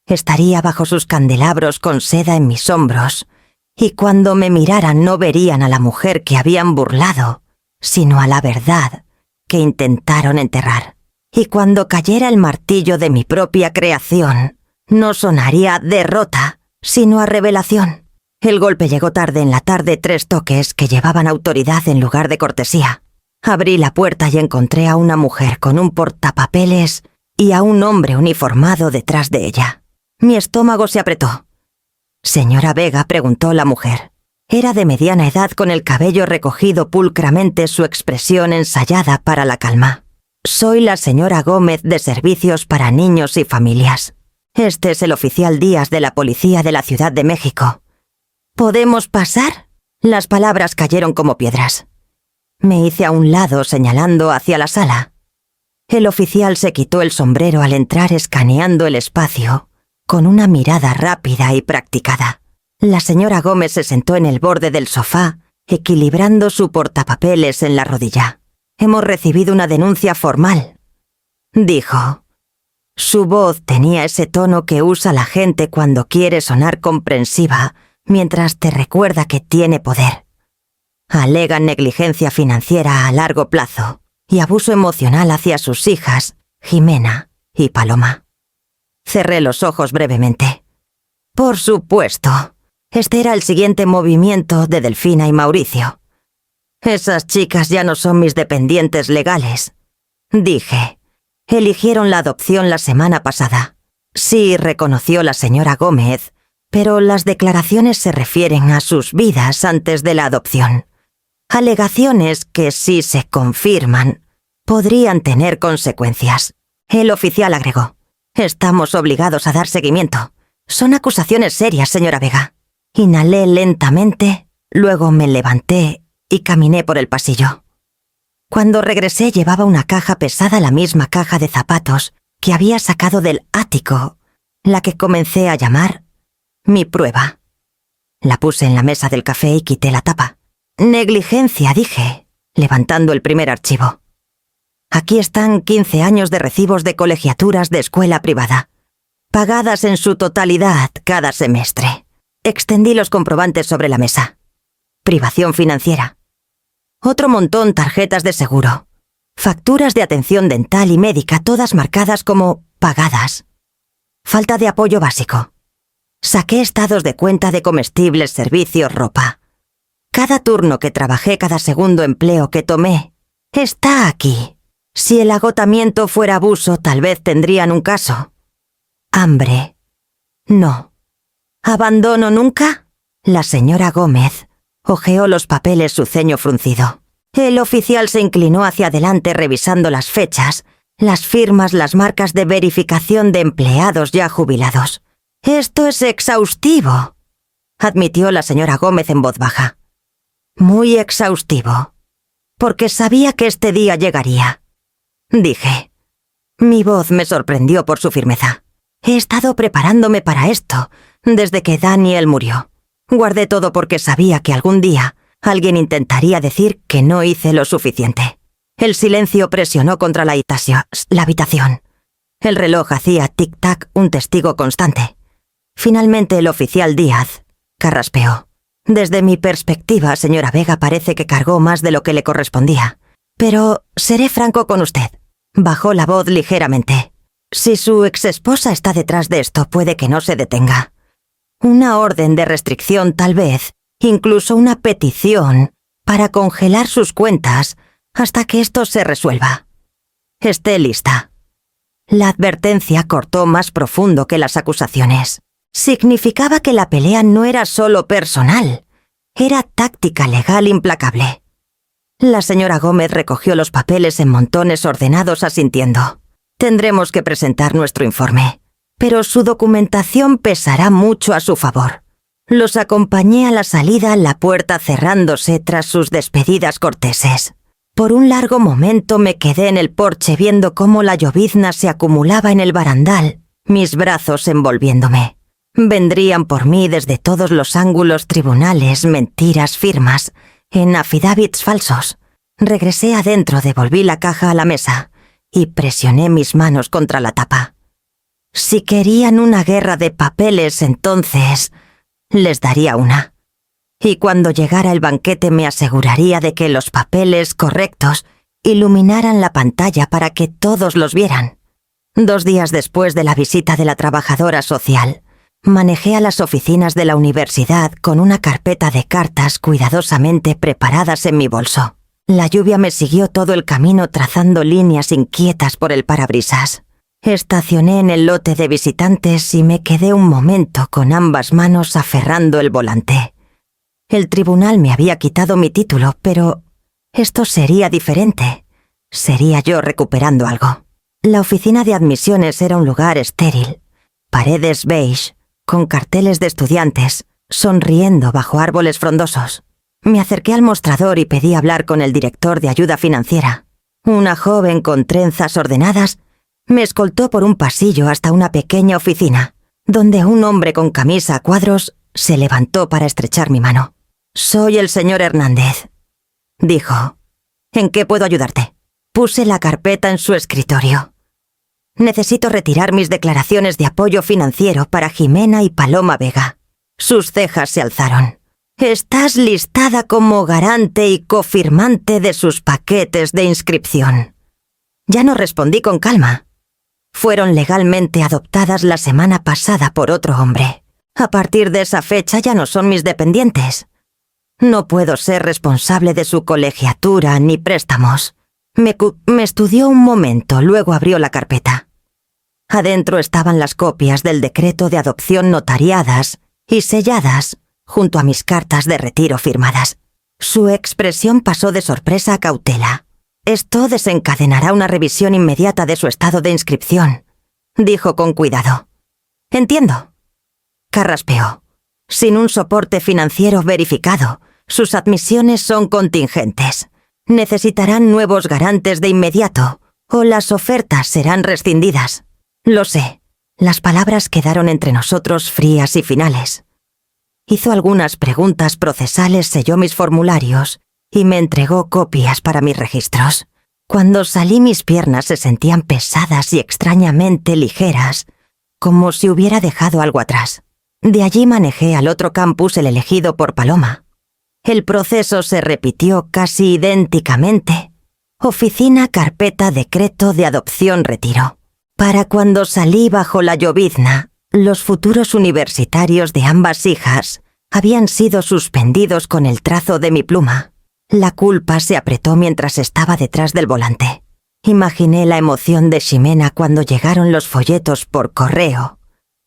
Estaría bajo sus candelabros con seda en mis hombros, y cuando me miraran no verían a la mujer que habían burlado, sino a la verdad que intentaron enterrar. y cuando cayera el martillo de mi propia creación, no sonaría derrota, sino a revelación. El golpe llegó tarde en la tarde, 3 toques que llevaban autoridad en lugar de cortesía. Abrí la puerta y encontré a una mujer con un portapapeles y a un hombre uniformado detrás de ella. Mi estómago se apretó. «Señora Vega», preguntó la mujer. Era de mediana edad, con el cabello recogido pulcramente, su expresión ensayada para la calma. «Soy la señora Gómez de Servicios para Niños y Familias. Este es el oficial Díaz de la Policía de la Ciudad de México. ¿Podemos pasar?» Las palabras cayeron como piedras. Me hice a un lado señalando hacia la sala. El oficial se quitó el sombrero al entrar, escaneando el espacio con una mirada rápida y practicada. La señora Gómez se sentó en el borde del sofá, equilibrando su portapapeles en la rodilla. «Hemos recibido una denuncia formal», dijo. Su voz tenía ese tono que usa la gente cuando quiere sonar comprensiva, mientras te recuerda que tiene poder. Alegan negligencia financiera a largo plazo y abuso emocional hacia sus hijas, Jimena y Paloma. Cerré los ojos brevemente. Por supuesto, este era el siguiente movimiento de Delfina y Mauricio. «Esas chicas ya no son mis dependientes legales», dije. «Eligieron la adopción la semana pasada». «Sí», reconoció la señora Gómez, «pero las declaraciones se refieren a sus vidas antes de la adopción. Alegaciones que, si se confirman, podrían tener consecuencias». El oficial agregó: «Estamos obligados a dar seguimiento. Son acusaciones serias, señora Vega». Inhalé lentamente, luego me levanté y caminé por el pasillo. Cuando regresé llevaba una caja pesada, la misma caja de zapatos que había sacado del ático, la que comencé a llamar mi prueba. La puse en la mesa del café y quité la tapa. «Negligencia», dije, levantando el primer archivo. «Aquí están 15 años de recibos de colegiaturas de escuela privada, pagadas en su totalidad cada semestre». Extendí los comprobantes sobre la mesa. Privación financiera. Otro montón, tarjetas de seguro. Facturas de atención dental y médica, todas marcadas como pagadas. Falta de apoyo básico. Saqué estados de cuenta de comestibles, servicios, ropa. Cada turno que trabajé, cada segundo empleo que tomé, está aquí. Si el agotamiento fuera abuso, tal vez tendrían un caso. Hambre. No. ¿Abandono nunca? La señora Gómez hojeó los papeles, su ceño fruncido. El oficial se inclinó hacia adelante revisando las fechas, las firmas, las marcas de verificación de empleados ya jubilados. «Esto es exhaustivo», admitió la señora Gómez en voz baja. «Muy exhaustivo, porque sabía que este día llegaría», dije. Mi voz me sorprendió por su firmeza. «He estado preparándome para esto desde que Daniel murió. Guardé todo porque sabía que algún día alguien intentaría decir que no hice lo suficiente». El silencio presionó contra la habitación. El reloj hacía tic-tac, un testigo constante. Finalmente el oficial Díaz carraspeó. «Desde mi perspectiva, señora Vega, parece que cargó más de lo que le correspondía. Pero seré franco con usted». Bajó la voz ligeramente. «Si su exesposa está detrás de esto, puede que no se detenga. Una orden de restricción, tal vez, incluso una petición para congelar sus cuentas hasta que esto se resuelva. Esté lista». La advertencia cortó más profundo que las acusaciones. Significaba que la pelea no era solo personal, era táctica legal implacable. La señora Gómez recogió los papeles en montones ordenados, asintiendo. «Tendremos que presentar nuestro informe, pero su documentación pesará mucho a su favor». Los acompañé a la salida, la puerta cerrándose tras sus despedidas corteses. Por un largo momento me quedé en el porche viendo cómo la llovizna se acumulaba en el barandal, mis brazos envolviéndome. Vendrían por mí desde todos los ángulos: tribunales, mentiras, firmas, en affidavits falsos. Regresé adentro, devolví la caja a la mesa y presioné mis manos contra la tapa. Si querían una guerra de papeles, entonces les daría una. Y cuando llegara el banquete me aseguraría de que los papeles correctos iluminaran la pantalla para que todos los vieran. 2 días después de la visita de la trabajadora social, manejé a las oficinas de la universidad con una carpeta de cartas cuidadosamente preparadas en mi bolso. La lluvia me siguió todo el camino trazando líneas inquietas por el parabrisas. Estacioné en el lote de visitantes y me quedé un momento con ambas manos aferrando el volante. El tribunal me había quitado mi título, pero esto sería diferente. Sería yo recuperando algo. La oficina de admisiones era un lugar estéril. Paredes beige, con carteles de estudiantes, sonriendo bajo árboles frondosos. Me acerqué al mostrador y pedí hablar con el director de ayuda financiera. Una joven con trenzas ordenadas me escoltó por un pasillo hasta una pequeña oficina, donde un hombre con camisa a cuadros se levantó para estrechar mi mano. «Soy el señor Hernández», dijo. «¿En qué puedo ayudarte?» Puse la carpeta en su escritorio. «Necesito retirar mis declaraciones de apoyo financiero para Jimena y Paloma Vega». Sus cejas se alzaron. «Estás listada como garante y cofirmante de sus paquetes de inscripción». Ya no respondí con calma. Fueron legalmente adoptadas la semana pasada por otro hombre. A partir de esa fecha ya no son mis dependientes. No puedo ser responsable de su colegiatura ni préstamos. Me estudió un momento, luego abrió la carpeta. Adentro estaban las copias del decreto de adopción notariadas y selladas, junto a mis cartas de retiro firmadas. Su expresión pasó de sorpresa a cautela. «Esto desencadenará una revisión inmediata de su estado de inscripción», dijo con cuidado. «Entiendo». Carraspeó. «Sin un soporte financiero verificado, sus admisiones son contingentes. Necesitarán nuevos garantes de inmediato, o las ofertas serán rescindidas». Lo sé. Las palabras quedaron entre nosotros frías y finales. Hizo algunas preguntas procesales, selló mis formularios y me entregó copias para mis registros. Cuando salí, mis piernas se sentían pesadas y extrañamente ligeras, como si hubiera dejado algo atrás. De allí manejé al otro campus, el elegido por Paloma. El proceso se repitió casi idénticamente. Oficina, carpeta, decreto de adopción, retiro. Para cuando salí bajo la llovizna, los futuros universitarios de ambas hijas habían sido suspendidos con el trazo de mi pluma. La culpa se apretó mientras estaba detrás del volante. Imaginé la emoción de Ximena cuando llegaron los folletos por correo,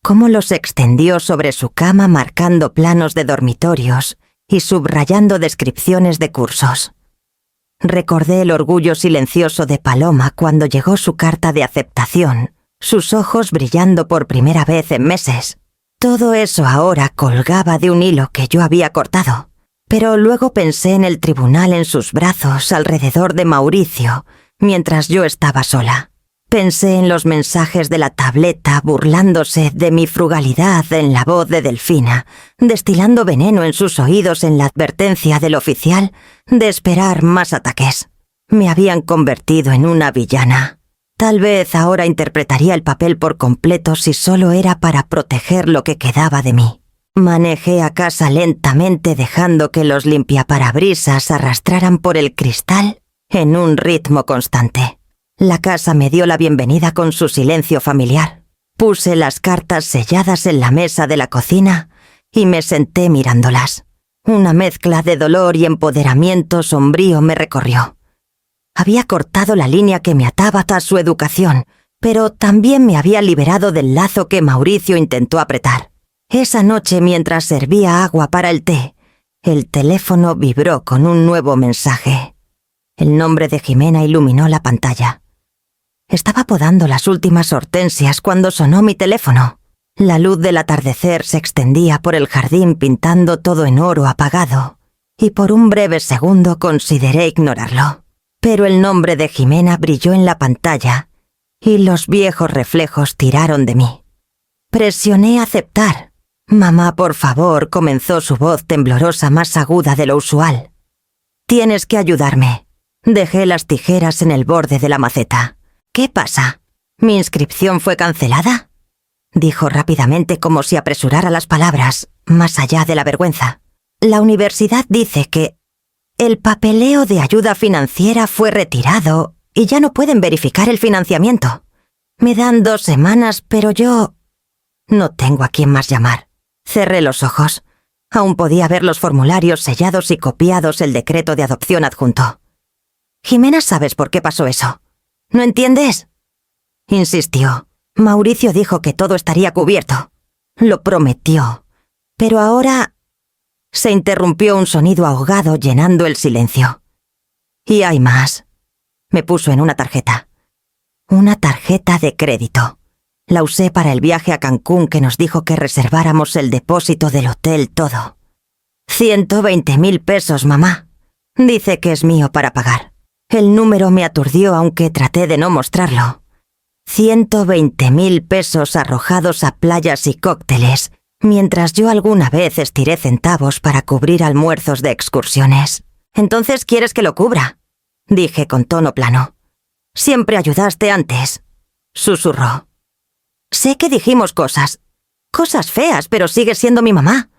cómo los extendió sobre su cama marcando planos de dormitorios y subrayando descripciones de cursos. Recordé el orgullo silencioso de Paloma cuando llegó su carta de aceptación, sus ojos brillando por primera vez en meses. Todo eso ahora colgaba de un hilo que yo había cortado. Pero luego pensé en el tribunal en sus brazos alrededor de Mauricio, mientras yo estaba sola. Pensé en los mensajes de la tableta burlándose de mi frugalidad en la voz de Delfina, destilando veneno en sus oídos en la advertencia del oficial de esperar más ataques. Me habían convertido en una villana. Tal vez ahora interpretaría el papel por completo si solo era para proteger lo que quedaba de mí. Manejé a casa lentamente, dejando que los limpiaparabrisas arrastraran por el cristal en un ritmo constante. La casa me dio la bienvenida con su silencio familiar. Puse las cartas selladas en la mesa de la cocina y me senté mirándolas. Una mezcla de dolor y empoderamiento sombrío me recorrió. Había cortado la línea que me ataba a su educación, pero también me había liberado del lazo que Mauricio intentó apretar. Esa noche, mientras servía agua para el té, el teléfono vibró con un nuevo mensaje. El nombre de Jimena iluminó la pantalla. Estaba podando las últimas hortensias cuando sonó mi teléfono. La luz del atardecer se extendía por el jardín pintando todo en oro apagado, y por un breve segundo consideré ignorarlo. Pero el nombre de Jimena brilló en la pantalla y los viejos reflejos tiraron de mí. Presioné aceptar. «Mamá, por favor», comenzó su voz temblorosa más aguda de lo usual. «Tienes que ayudarme». Dejé las tijeras en el borde de la maceta. «¿Qué pasa? ¿Mi inscripción fue cancelada?», dijo rápidamente como si apresurara las palabras, más allá de la vergüenza. «La universidad dice que...» El papeleo de ayuda financiera fue retirado y ya no pueden verificar el financiamiento. Me dan 2 semanas, pero yo... No tengo a quién más llamar. Cerré los ojos. Aún podía ver los formularios sellados y copiados, el decreto de adopción adjunto. Jimena, ¿sabes por qué pasó eso? ¿No entiendes? Insistió. Mauricio dijo que todo estaría cubierto. Lo prometió. Pero ahora... Se interrumpió un sonido ahogado llenando el silencio. Y hay más. Me puso en una tarjeta. Una tarjeta de crédito. La usé para el viaje a Cancún que nos dijo que reserváramos el depósito del hotel todo. 120.000 pesos, mamá. Dice que es mío para pagar. El número me aturdió aunque traté de no mostrarlo. 120.000 pesos arrojados a playas y cócteles, mientras yo alguna vez estiré centavos para cubrir almuerzos de excursiones. «¿Entonces quieres que lo cubra?», dije con tono plano. «Siempre ayudaste antes», susurró. «Sé que dijimos cosas feas, pero sigues siendo mi mamá.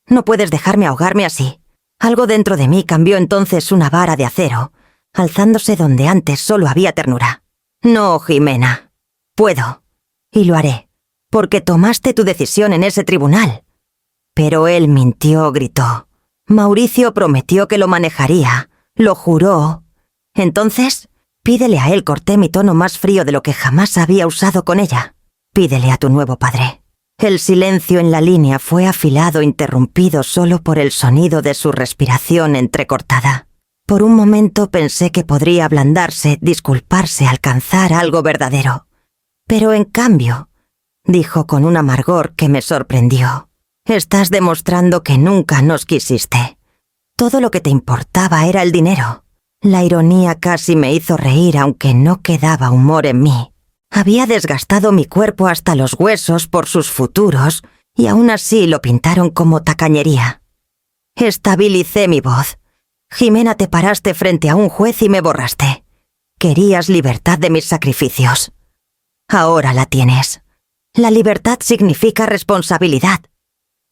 No puedes dejarme ahogarme así». Algo dentro de mí cambió entonces una vara de acero, alzándose donde antes solo había ternura. «No, Jimena. Puedo. Y lo haré. Porque tomaste tu decisión en ese tribunal». Pero él mintió, gritó. Mauricio prometió que lo manejaría. Lo juró. Entonces, pídele a él, corté mi tono más frío de lo que jamás había usado con ella. Pídele a tu nuevo padre. El silencio en la línea fue afilado, interrumpido solo por el sonido de su respiración entrecortada. Por un momento pensé que podría ablandarse, disculparse, alcanzar algo verdadero. Pero en cambio, dijo con un amargor que me sorprendió, estás demostrando que nunca nos quisiste. Todo lo que te importaba era el dinero. La ironía casi me hizo reír, aunque no quedaba humor en mí. Había desgastado mi cuerpo hasta los huesos por sus futuros, y aún así lo pintaron como tacañería. Estabilicé mi voz. Jimena, te paraste frente a un juez y me borraste. Querías libertad de mis sacrificios. Ahora la tienes. La libertad significa responsabilidad.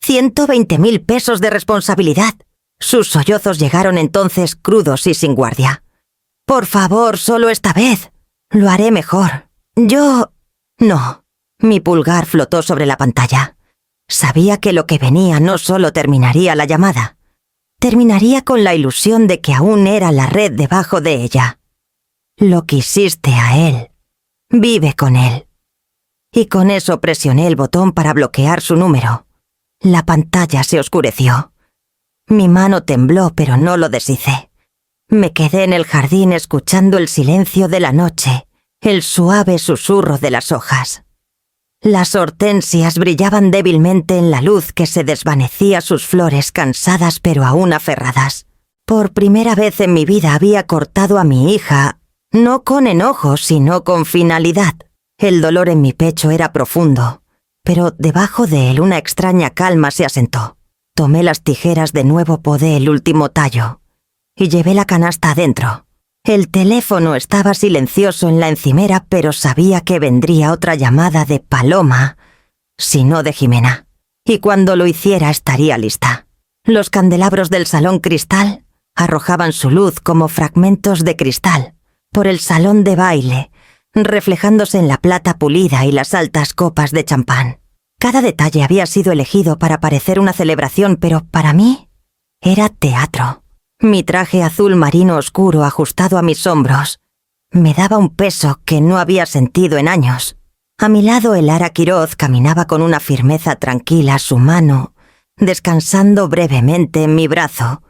120.000 pesos de responsabilidad. Sus sollozos llegaron entonces crudos y sin guardia. Por favor, solo esta vez. Lo haré mejor. Yo... No. Mi pulgar flotó sobre la pantalla. Sabía que lo que venía no solo terminaría la llamada. Terminaría con la ilusión de que aún era la red debajo de ella. Lo quisiste a él. Vive con él. Y con eso presioné el botón para bloquear su número. La pantalla se oscureció. Mi mano tembló, pero no lo deshice. Me quedé en el jardín escuchando el silencio de la noche, el suave susurro de las hojas. Las hortensias brillaban débilmente en la luz que se desvanecía sus flores cansadas pero aún aferradas. Por primera vez en mi vida había cortado a mi hija, no con enojo, sino con finalidad. El dolor en mi pecho era profundo, pero debajo de él una extraña calma se asentó. Tomé las tijeras de nuevo, podé el último tallo y llevé la canasta adentro. El teléfono estaba silencioso en la encimera, pero sabía que vendría otra llamada de Paloma, si no de Jimena. Y cuando lo hiciera estaría lista. Los candelabros del salón cristal arrojaban su luz como fragmentos de cristal por el salón de baile, reflejándose en la plata pulida y las altas copas de champán. Cada detalle había sido elegido para parecer una celebración, pero para mí era teatro. Mi traje azul marino oscuro ajustado a mis hombros me daba un peso que no había sentido en años. A mi lado Elara Quiroz caminaba con una firmeza tranquila, su mano descansando brevemente en mi brazo,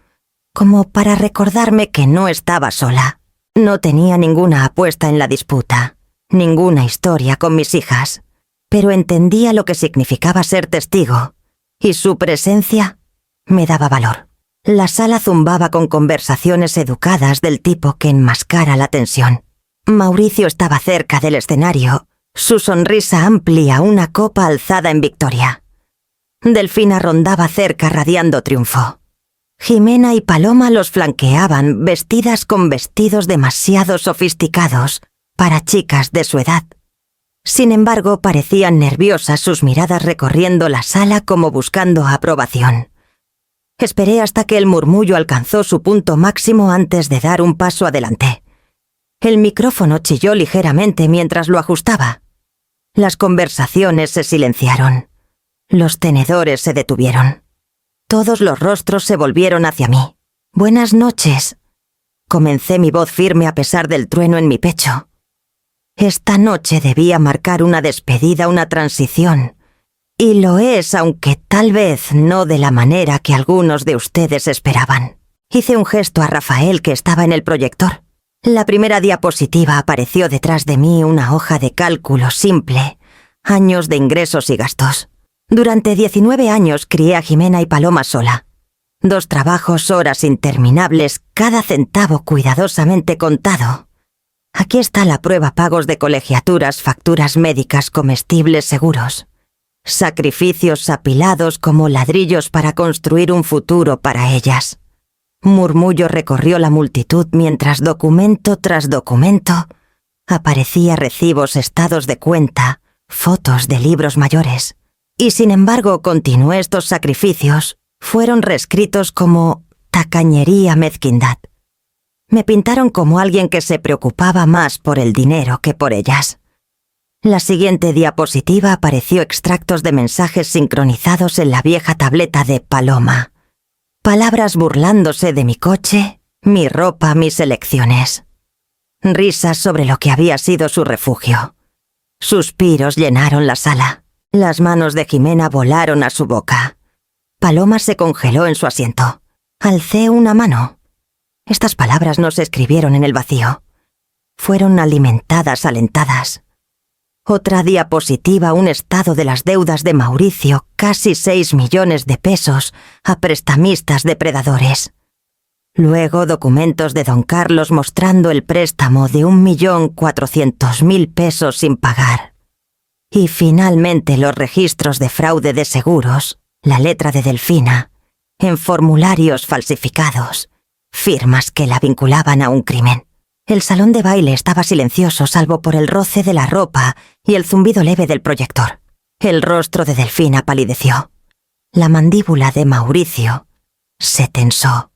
como para recordarme que no estaba sola. No tenía ninguna apuesta en la disputa, ninguna historia con mis hijas, pero entendía lo que significaba ser testigo, y su presencia me daba valor. La sala zumbaba con conversaciones educadas del tipo que enmascara la tensión. Mauricio estaba cerca del escenario, su sonrisa amplia, una copa alzada en victoria. Delfina rondaba cerca radiando triunfo. Jimena y Paloma los flanqueaban, vestidas con vestidos demasiado sofisticados para chicas de su edad. Sin embargo, parecían nerviosas, sus miradas recorriendo la sala como buscando aprobación. Esperé hasta que el murmullo alcanzó su punto máximo antes de dar un paso adelante. El micrófono chilló ligeramente mientras lo ajustaba. Las conversaciones se silenciaron. Los tenedores se detuvieron. Todos los rostros se volvieron hacia mí. «Buenas noches», comencé mi voz firme a pesar del trueno en mi pecho. Esta noche debía marcar una despedida, una transición. Y lo es, aunque tal vez no de la manera que algunos de ustedes esperaban. Hice un gesto a Rafael, que estaba en el proyector. La primera diapositiva apareció detrás de mí, una hoja de cálculo simple. Años de ingresos y gastos. Durante 19 años crié a Jimena y Paloma sola. 2 trabajos, horas interminables, cada centavo cuidadosamente contado. Aquí está la prueba: pagos de colegiaturas, facturas médicas, comestibles, seguros. Sacrificios apilados como ladrillos para construir un futuro para ellas. Murmullo recorrió la multitud mientras documento tras documento aparecía recibos, estados de cuenta, fotos de libros mayores. Y sin embargo continué. Estos sacrificios fueron reescritos como tacañería, mezquindad. Me pintaron como alguien que se preocupaba más por el dinero que por ellas. La siguiente diapositiva apareció extractos de mensajes sincronizados en la vieja tableta de Paloma. Palabras burlándose de mi coche, mi ropa, mis elecciones. Risas sobre lo que había sido su refugio. Suspiros llenaron la sala. Las manos de Jimena volaron a su boca. Paloma se congeló en su asiento. Alcé una mano. Estas palabras no se escribieron en el vacío. Fueron alimentadas, alentadas. Otra diapositiva, un estado de las deudas de Mauricio, casi 6 millones de pesos, a prestamistas depredadores. Luego documentos de don Carlos mostrando el préstamo de 1.400.000 pesos sin pagar. Y finalmente los registros de fraude de seguros, la letra de Delfina, en formularios falsificados, firmas que la vinculaban a un crimen. El salón de baile estaba silencioso salvo por el roce de la ropa y el zumbido leve del proyector. El rostro de Delfina palideció. La mandíbula de Mauricio se tensó.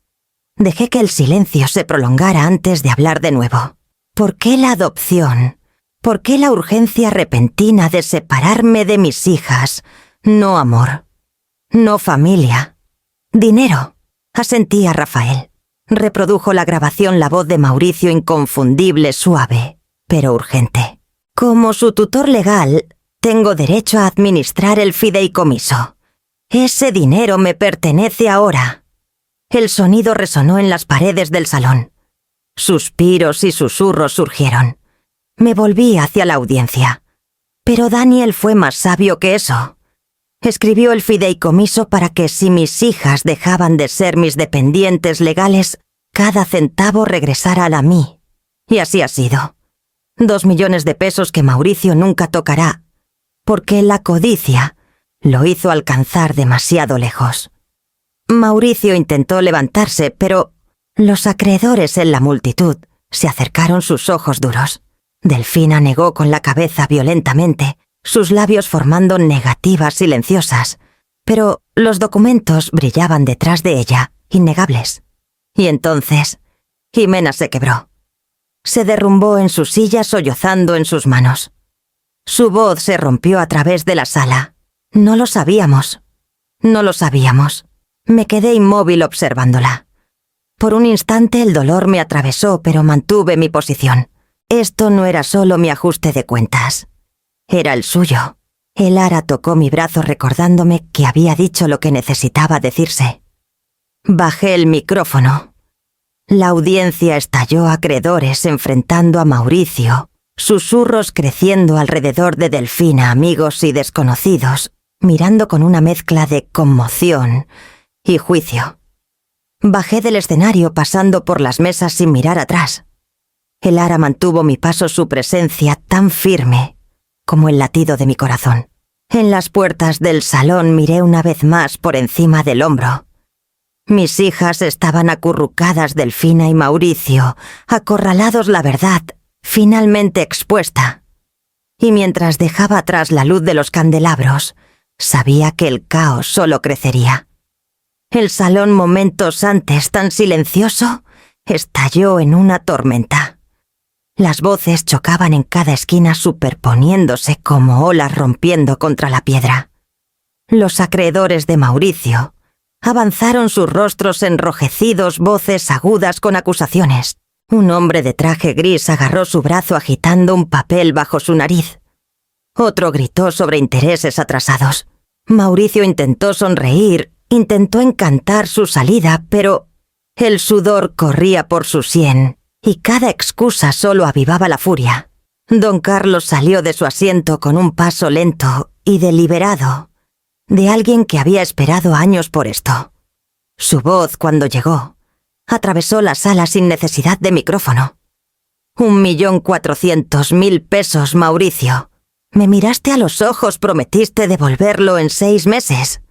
Dejé que el silencio se prolongara antes de hablar de nuevo. ¿Por qué la adopción? ¿Por qué la urgencia repentina de separarme de mis hijas? No amor. No familia. Dinero. Asentí a Rafael. Reprodujo la grabación la voz de Mauricio, inconfundible, suave, pero urgente. Como su tutor legal, tengo derecho a administrar el fideicomiso. Ese dinero me pertenece ahora. El sonido resonó en las paredes del salón. Suspiros y susurros surgieron. Me volví hacia la audiencia. Pero Daniel fue más sabio que eso. Escribió el fideicomiso para que, si mis hijas dejaban de ser mis dependientes legales, cada centavo regresara a mí. Y así ha sido. 2 millones de pesos que Mauricio nunca tocará, porque la codicia lo hizo alcanzar demasiado lejos. Mauricio intentó levantarse, pero los acreedores en la multitud se acercaron, sus ojos duros. Delfina negó con la cabeza violentamente, sus labios formando negativas silenciosas, pero los documentos brillaban detrás de ella, innegables. Y entonces, Jimena se quebró. Se derrumbó en su silla, sollozando en sus manos. Su voz se rompió a través de la sala. No lo sabíamos. No lo sabíamos. Me quedé inmóvil observándola. Por un instante el dolor me atravesó, pero mantuve mi posición. Esto no era solo mi ajuste de cuentas. Era el suyo. El ara tocó mi brazo recordándome que había dicho lo que necesitaba decirse. Bajé el micrófono. La audiencia estalló, acreedores enfrentando a Mauricio, susurros creciendo alrededor de Delfina, amigos y desconocidos, mirando con una mezcla de conmoción y juicio. Bajé del escenario pasando por las mesas sin mirar atrás. El ara mantuvo mi paso, su presencia tan firme como el latido de mi corazón. En las puertas del salón miré una vez más por encima del hombro. Mis hijas estaban acurrucadas, Delfina y Mauricio, acorralados, la verdad, finalmente expuesta. Y mientras dejaba atrás la luz de los candelabros, sabía que el caos solo crecería. El salón momentos antes tan silencioso estalló en una tormenta. Las voces chocaban en cada esquina superponiéndose como olas rompiendo contra la piedra. Los acreedores de Mauricio avanzaron sus rostros enrojecidos, voces agudas con acusaciones. Un hombre de traje gris agarró su brazo agitando un papel bajo su nariz. Otro gritó sobre intereses atrasados. Mauricio intentó sonreír, intentó encantar su salida, pero el sudor corría por su sien y cada excusa solo avivaba la furia. Don Carlos salió de su asiento con un paso lento y deliberado, de alguien que había esperado años por esto. Su voz, cuando llegó, atravesó la sala sin necesidad de micrófono. 1.400.000 pesos, Mauricio. Me miraste a los ojos, prometiste devolverlo en 6 meses.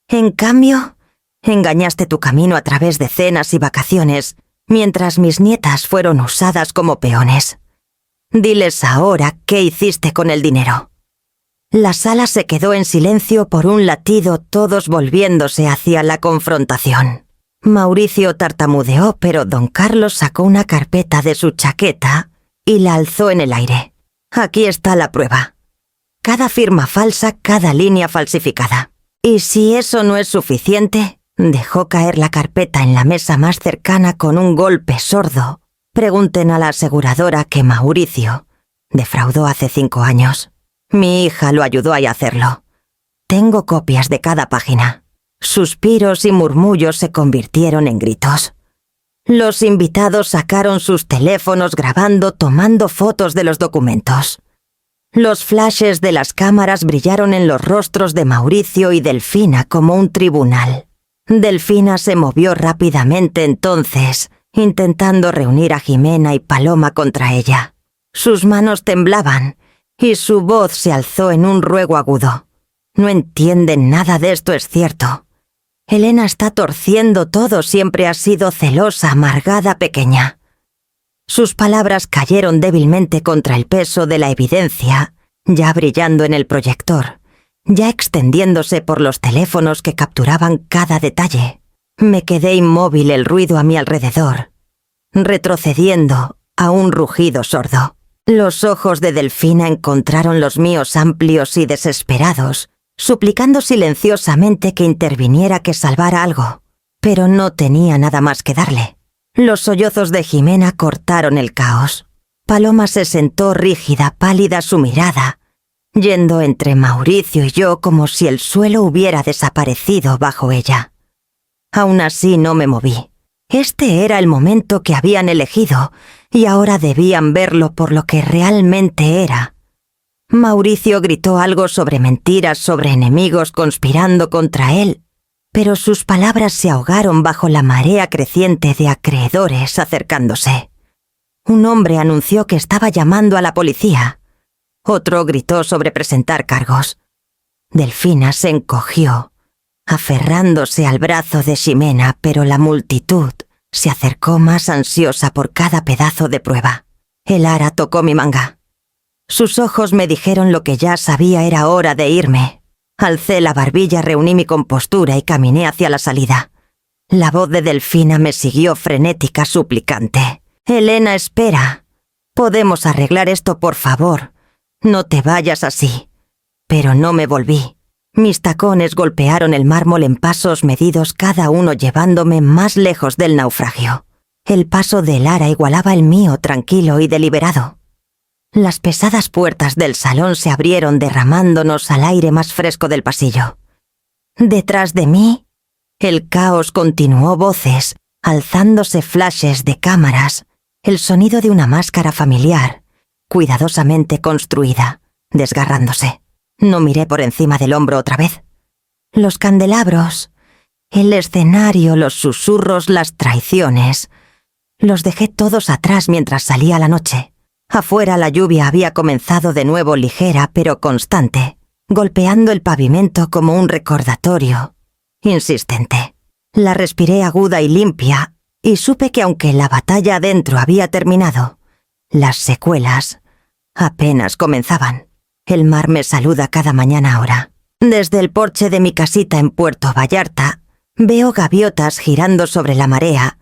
En cambio, engañaste tu camino a través de cenas y vacaciones, mientras mis nietas fueron usadas como peones. Diles ahora qué hiciste con el dinero. La sala se quedó en silencio por un latido, todos volviéndose hacia la confrontación. Mauricio tartamudeó, pero don Carlos sacó una carpeta de su chaqueta y la alzó en el aire. Aquí está la prueba. Cada firma falsa, cada línea falsificada. Y si eso no es suficiente, dejó caer la carpeta en la mesa más cercana con un golpe sordo. Pregunten a la aseguradora que Mauricio defraudó hace 5 años. Mi hija lo ayudó a hacerlo. Tengo copias de cada página. Suspiros y murmullos se convirtieron en gritos. Los invitados sacaron sus teléfonos grabando, tomando fotos de los documentos. Los flashes de las cámaras brillaron en los rostros de Mauricio y Delfina como un tribunal. Delfina se movió rápidamente entonces, intentando reunir a Jimena y Paloma contra ella. Sus manos temblaban y su voz se alzó en un ruego agudo. No entienden nada de esto, es cierto. Elena está torciendo todo, siempre ha sido celosa, amargada, pequeña. Sus palabras cayeron débilmente contra el peso de la evidencia, ya brillando en el proyector, ya extendiéndose por los teléfonos que capturaban cada detalle. Me quedé inmóvil, el ruido a mi alrededor, retrocediendo a un rugido sordo. Los ojos de Delfina encontraron los míos amplios y desesperados, suplicando silenciosamente que interviniera, que salvara algo, pero no tenía nada más que darle. Los sollozos de Jimena cortaron el caos. Paloma se sentó rígida, pálida, su mirada, yendo entre Mauricio y yo como si el suelo hubiera desaparecido bajo ella. Aún así no me moví. Este era el momento que habían elegido, y ahora debían verlo por lo que realmente era. Mauricio gritó algo sobre mentiras, sobre enemigos conspirando contra él, pero sus palabras se ahogaron bajo la marea creciente de acreedores acercándose. Un hombre anunció que estaba llamando a la policía. Otro gritó sobre presentar cargos. Delfina se encogió, aferrándose al brazo de Ximena, pero la multitud se acercó más ansiosa por cada pedazo de prueba. El ara tocó mi manga. Sus ojos me dijeron lo que ya sabía, era hora de irme. Alcé la barbilla, reuní mi compostura y caminé hacia la salida. La voz de Delfina me siguió frenética, suplicante. «Elena, espera. Podemos arreglar esto, por favor. No te vayas así». Pero no me volví. Mis tacones golpearon el mármol en pasos medidos, cada uno llevándome más lejos del naufragio. El paso de Lara igualaba el mío, tranquilo y deliberado. Las pesadas puertas del salón se abrieron, derramándonos al aire más fresco del pasillo. Detrás de mí, el caos continuó, voces, alzándose flashes de cámaras, el sonido de una máscara familiar, cuidadosamente construida, desgarrándose. No miré por encima del hombro otra vez. Los candelabros, el escenario, los susurros, las traiciones, los dejé todos atrás mientras salía la noche. Afuera la lluvia había comenzado de nuevo, ligera pero constante, golpeando el pavimento como un recordatorio insistente. La respiré aguda y limpia, y supe que aunque la batalla adentro había terminado, las secuelas apenas comenzaban. El mar me saluda cada mañana ahora. Desde el porche de mi casita en Puerto Vallarta, Veo gaviotas girando sobre la marea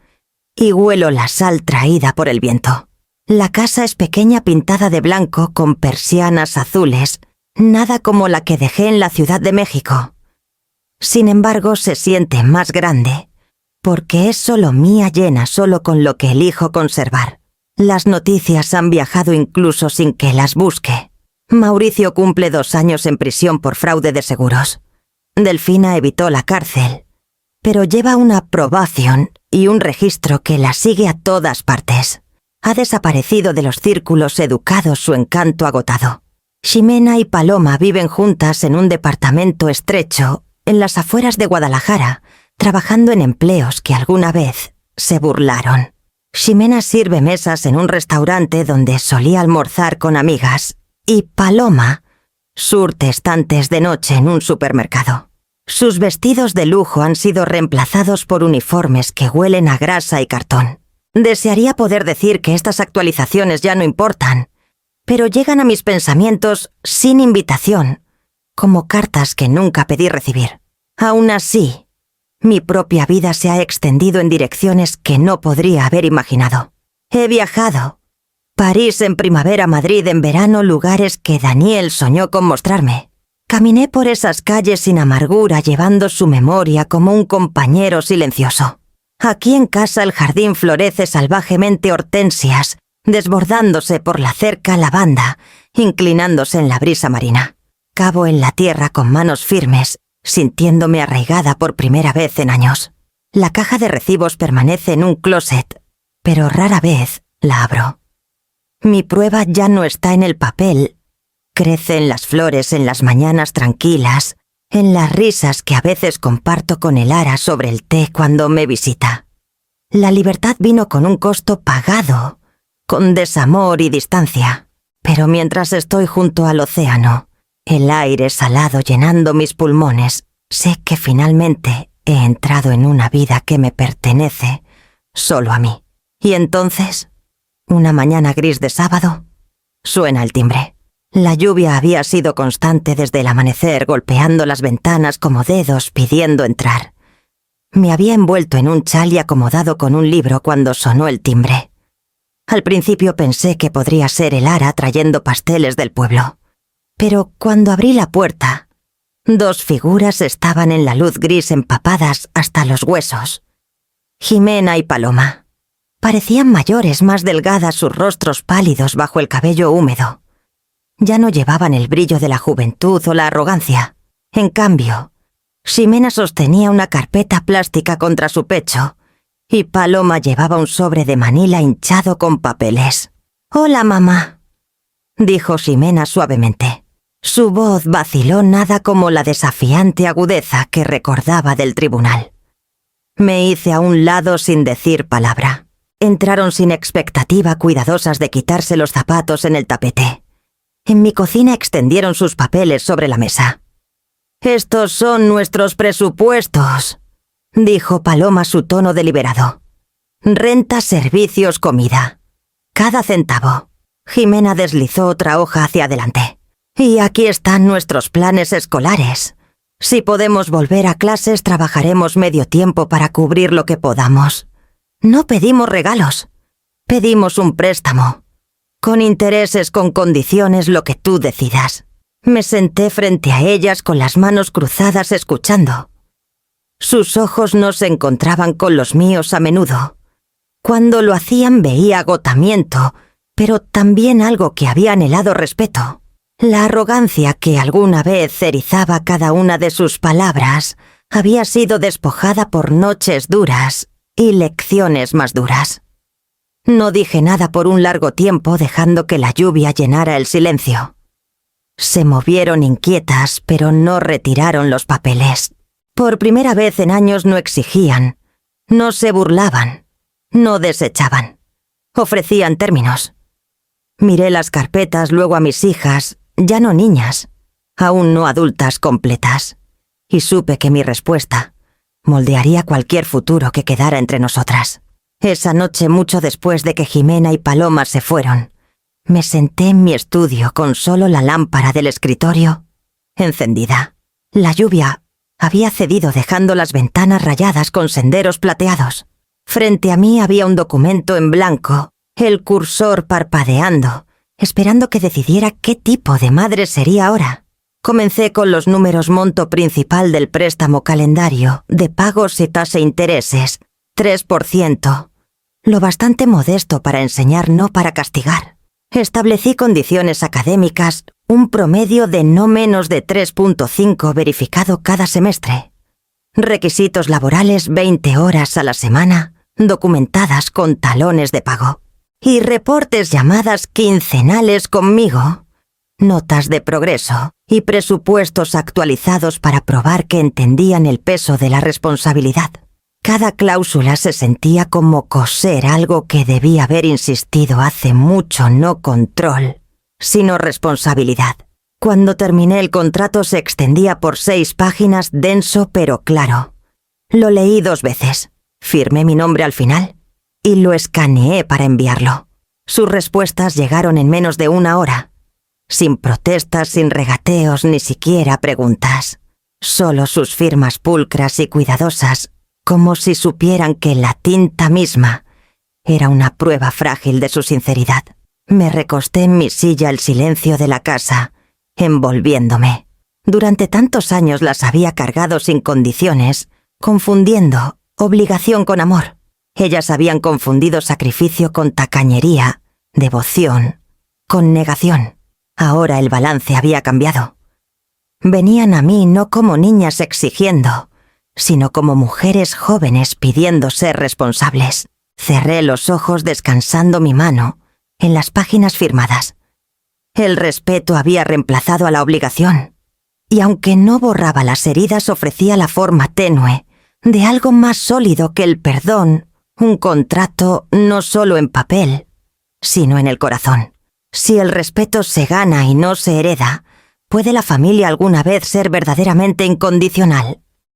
y huelo la sal traída por el viento. La casa es pequeña, pintada de blanco con persianas azules, nada como la que dejé en la Ciudad de México. Sin embargo, se siente más grande, porque es solo mía, llena solo con lo que elijo conservar. Las noticias han viajado incluso sin que las busque. Mauricio cumple 2 años en prisión por fraude de seguros. Delfina evitó la cárcel, pero lleva una probation y un registro que la sigue a todas partes. Ha desaparecido de los círculos educados, su encanto agotado. Ximena y Paloma viven juntas en un departamento estrecho en las afueras de Guadalajara, trabajando en empleos que alguna vez se burlaron. Ximena sirve mesas en un restaurante donde solía almorzar con amigas y Paloma surte estantes de noche en un supermercado. Sus vestidos de lujo han sido reemplazados por uniformes que huelen a grasa y cartón. Desearía poder decir que estas actualizaciones ya no importan, pero llegan a mis pensamientos sin invitación, como cartas que nunca pedí recibir. Aún así, mi propia vida se ha extendido en direcciones que no podría haber imaginado. He viajado. París en primavera, Madrid en verano, lugares que Daniel soñó con mostrarme. Caminé por esas calles sin amargura, llevando su memoria como un compañero silencioso. Aquí en casa el jardín florece salvajemente hortensias, desbordándose por la cerca lavanda, inclinándose en la brisa marina. Cavo en la tierra con manos firmes, sintiéndome arraigada por primera vez en años. La caja de recibos permanece en un closet, pero rara vez la abro. Mi prueba ya no está en el papel. Crecen las flores en las mañanas tranquilas, en las risas que a veces comparto con el ara sobre el té cuando me visita. La libertad vino con un costo pagado, con desamor y distancia. Pero mientras estoy junto al océano, el aire salado llenando mis pulmones, sé que finalmente he entrado en una vida que me pertenece solo a mí. Y entonces, una mañana gris de sábado, suena el timbre. La lluvia había sido constante desde el amanecer, golpeando las ventanas como dedos pidiendo entrar. Me había envuelto en un chal y acomodado con un libro cuando sonó el timbre. Al principio pensé que podría ser el ara trayendo pasteles del pueblo. Pero cuando abrí la puerta, 2 figuras estaban en la luz gris empapadas hasta los huesos. Ximena y Paloma. Parecían mayores, más delgadas, sus rostros pálidos bajo el cabello húmedo. Ya no llevaban el brillo de la juventud o la arrogancia. En cambio, Ximena sostenía una carpeta plástica contra su pecho y Paloma llevaba un sobre de Manila hinchado con papeles. «Hola, mamá», dijo Ximena suavemente. Su voz vaciló nada como la desafiante agudeza que recordaba del tribunal. Me hice a un lado sin decir palabra. Entraron sin expectativa, cuidadosas de quitarse los zapatos en el tapete. En mi cocina extendieron sus papeles sobre la mesa. «Estos son nuestros presupuestos», dijo Paloma, su tono deliberado. «Renta, servicios, comida. Cada centavo». Ximena deslizó otra hoja hacia adelante. «Y aquí están nuestros planes escolares. Si podemos volver a clases, trabajaremos medio tiempo para cubrir lo que podamos. No pedimos regalos. Pedimos un préstamo. Con intereses, con condiciones, lo que tú decidas». Me senté frente a ellas con las manos cruzadas escuchando. Sus ojos no se encontraban con los míos a menudo. Cuando lo hacían veía agotamiento, pero también algo que había anhelado respeto. La arrogancia que alguna vez erizaba cada una de sus palabras había sido despojada por noches duras y lecciones más duras. No dije nada por un largo tiempo, dejando que la lluvia llenara el silencio. Se movieron inquietas, pero no retiraron los papeles. Por primera vez en años no exigían, no se burlaban, no desechaban. Ofrecían términos. Miré las carpetas, luego a mis hijas, ya no niñas, aún no adultas completas, y supe que mi respuesta moldearía cualquier futuro que quedara entre nosotras. Esa noche, mucho después de que Ximena y Paloma se fueron, me senté en mi estudio con solo la lámpara del escritorio encendida. La lluvia Había cedido dejando las ventanas rayadas con senderos plateados. Frente a mí había un documento en blanco, el cursor parpadeando, esperando que decidiera qué tipo de madre sería ahora. Comencé con los números monto principal del préstamo calendario, de pagos y tasa intereses, 3%. Lo bastante modesto para enseñar, no para castigar. Establecí condiciones académicas, un promedio de no menos de 3.5 verificado cada semestre. Requisitos laborales 20 horas a la semana, documentadas con talones de pago. Y reportes llamadas quincenales conmigo. Notas de progreso y presupuestos actualizados para probar que entendían el peso de la responsabilidad. Cada cláusula se sentía como coser algo que debía haber insistido hace mucho, no control, sino responsabilidad. Cuando terminé el contrato se extendía por 6 páginas, denso pero claro. Lo leí 2 veces, firmé mi nombre al final y lo escaneé para enviarlo. Sus respuestas llegaron en menos de 1 hora. Sin protestas, sin regateos, ni siquiera preguntas. Solo sus firmas pulcras y cuidadosas, como si supieran que la tinta misma era una prueba frágil de su sinceridad. Me recosté en mi silla al silencio de la casa, envolviéndome. Durante tantos años las había cargado sin condiciones, confundiendo obligación con amor. Ellas habían confundido sacrificio con tacañería, devoción con negación. Ahora el balance había cambiado. Venían a mí no como niñas exigiendo, sino como mujeres jóvenes pidiendo ser responsables. Cerré los ojos descansando mi mano en las páginas firmadas. El respeto había reemplazado a la obligación, y aunque no borraba las heridas, ofrecía la forma tenue de algo más sólido que el perdón, un contrato no solo en papel, sino en el corazón. Si el respeto se gana y no se hereda, ¿puede la familia alguna vez ser verdaderamente incondicional?